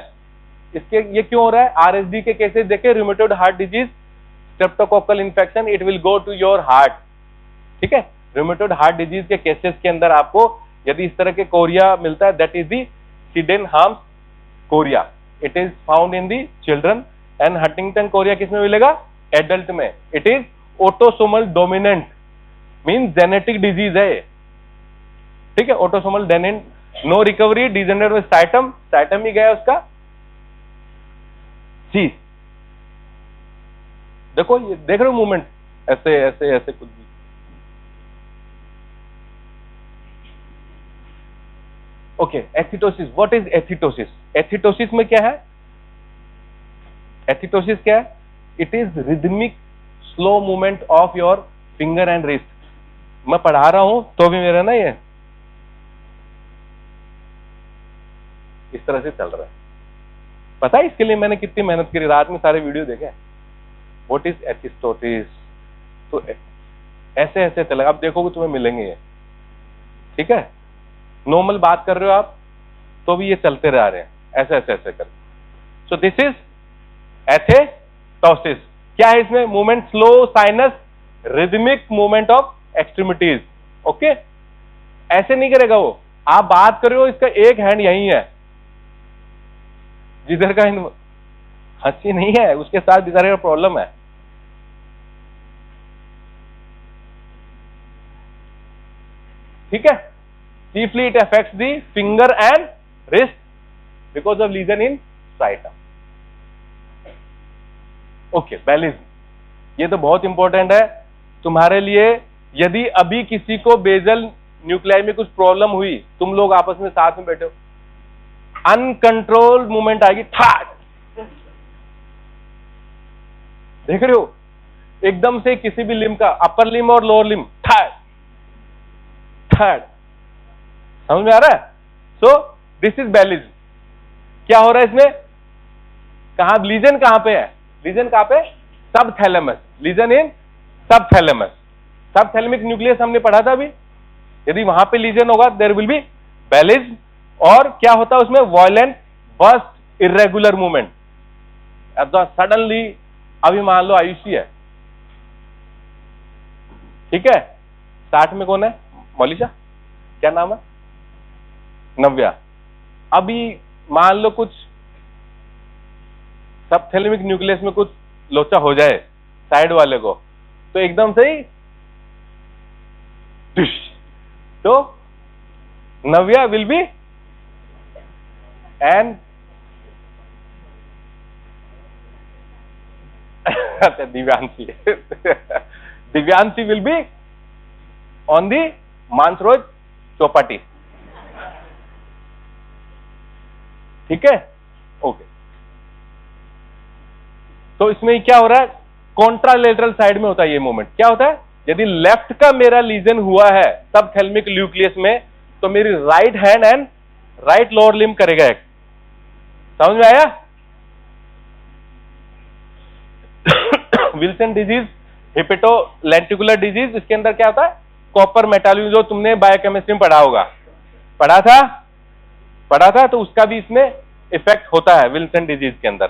इसके ये क्यों हो रहा है? आरएसडी के केसेस देखे, rheumatoid heart disease, streptococcal infection, it will go to your heart, ठीक है। रूमेटॉइड हार्ट डिजीज के केसेस के अंदर आपको यदि इस तरह के कोरिया मिलता है, that is the Sydenham's chorea, it is found in the children. And Huntington chorea किसमें मिलेगा? एडल्ट में। It is autosomal dominant, mean genetic disease है, ठीक है, autosomal dominant. No recovery, degenerate with साइटम, साइटम ही गया उसका। जी देखो, ये देख रहे हो मूवमेंट, ऐसे ऐसे ऐसे कुछ भी। Okay, एथिटोसिस, what is एथिटोसिस? एथिटोसिस में क्या है? एथिटोसिस क्या है? It is rhythmic slow movement of your finger and wrist. मैं पढ़ा रहा हूं तो भी मेरा ना ये इस तरह से चल रहा है। पता है इसके लिए मैंने कितनी मेहनत करी, रात में सारे वीडियो देखे। What is एथिटोसिस? तो ऐसे ऐसे चलेगा, आप देखोगे तुम्हें मिलेंगे ये, ठीक है। नॉर्मल बात कर रहे हो आप तो भी ये चलते रह रहे हैं, ऐसे ऐसे ऐसे कर। सो दिस इज एथिटोसिस। क्या है इसमें? Movement slow, sinus, rhythmic movement of extremities. Okay, ऐसे नहीं करेगा वो। आप बात कर रहे हो, इसका एक हैंड यही है, जिधर का हंसी नहीं है, उसके साथ बेचारे का प्रॉब्लम है। ठीक है, chiefly it affects the finger and wrist because of lesion in striatum. Okay, ballism, ये तो बहुत इंपॉर्टेंट है तुम्हारे लिए। यदि अभी किसी को बेजल न्यूक्लियाई में कुछ प्रॉब्लम हुई, तुम लोग आपस में साथ में बैठे हो, अनकंट्रोल्ड मूवमेंट आएगी, ठाट, देख रहे हो, एकदम से किसी भी लिम्ब का, अपर लिम्ब और लोअर लिम्ब, ठाट ठाट। समझ में आ रहा है? So this is ballism. क्या हो रहा है इसमें? कहां लीजन, कहां पे है लीजन? कहां पे? Subthalamus, lesion in subthalamus. Subthalamic nucleus हमने पढ़ा था अभी। यदि वहां पे लीजन होगा देयर विल बी बेलिज, और क्या होता है उसमें, violent burst irregular movement. Suddenly अभी मान लो आयुषी है, ठीक है, 60 में कौन है, मौलिशा, क्या नाम है, नव्या। अभी मान लो कुछ सबथैलेमिक न्यूक्लियस में कुछ लोचा हो जाए साइड वाले को, तो एकदम से ही तो Navya will be and Divyanshi Divyanshi will be on the Mansaroj Chowpatty, ठीक है, ओके। तो इसमें क्या हो रहा है, कॉन्ट्रालेटरल साइड में होता है ये मूवमेंट। क्या होता है, यदि लेफ्ट का मेरा लीजन हुआ है सबथैलेमिक न्यूक्लियस में, तो मेरी right hand and right lower limb करेगा एक। समझ में आया? विल्सन डिजीज, हिपेटोलेंटिकुलर डिजीज, इसके अंदर क्या होता है, कॉपर मेटालॉजी, जो तुमने बायोकेमिस्ट्री में पढ़ा होगा, पढ़ा था, तो उसका भी इसमें इफेक्ट होता है विल्सन डिजीज के अंदर।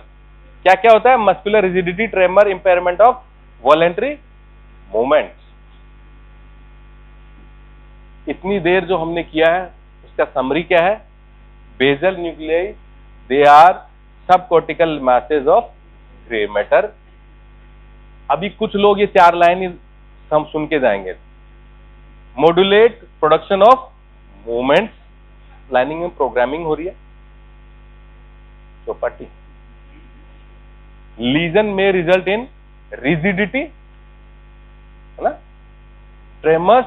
क्या क्या होता है, muscular rigidity, tremor, impairment of voluntary movement. इतनी देर जो हमने किया है उसका समरी क्या है, बेसल न्यूक्लियाई दे आर सब cortical message of grey matter. अभी कुछ लोग ये 4 लाइन हम सुन के जाएंगे। Modulate production of movements, lining में प्रोग्रामिंग हो रही है चौपाटी। लीजन में रिजल्ट इन रिजिडिटी, है ना, ट्रेमर्स,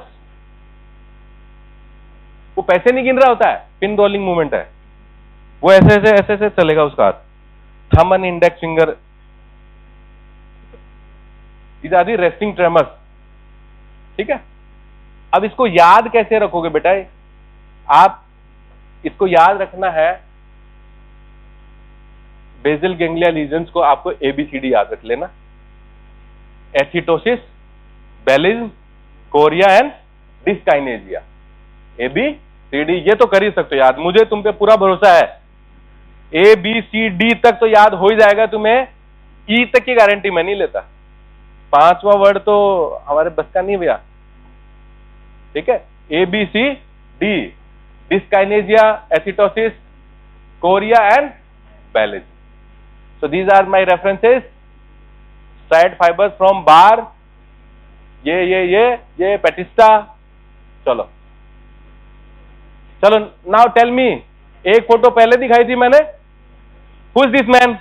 वो पैसे नहीं गिन रहा होता है, पिन रोलिंग मूवमेंट है, वो ऐसे ऐसे चलेगा उसका हाथ, thumb and index finger, these are the resting tremors, ठीक है। अब इसको याद कैसे रखोगे बेटा, आप इसको याद रखना है, बेसल गैंग्लिया लीजन्स को आपको ABCD याद रख लेना, एसिटोसिस, बेलिज्म, कोरिया एंड डिस्काइनेजिया। ABCD ये तो कर ही सकते हो याद, मुझे तुम पे पूरा भरोसा है। ABCD तक तो याद हो ही जाएगा तुम्हें, E तक की गारंटी मैं नहीं लेता, 5वां वर्ड तो हमारे बस का नहीं भैया, ठीक है। ABCD, dyskinesia, athetosis, chorea and ballism. So these are my references, striate fibers from bar, ये पेटिस्टा। चलो नाउ टेल मी, एक फोटो पहले दिखाई थी मैंने, who is this man?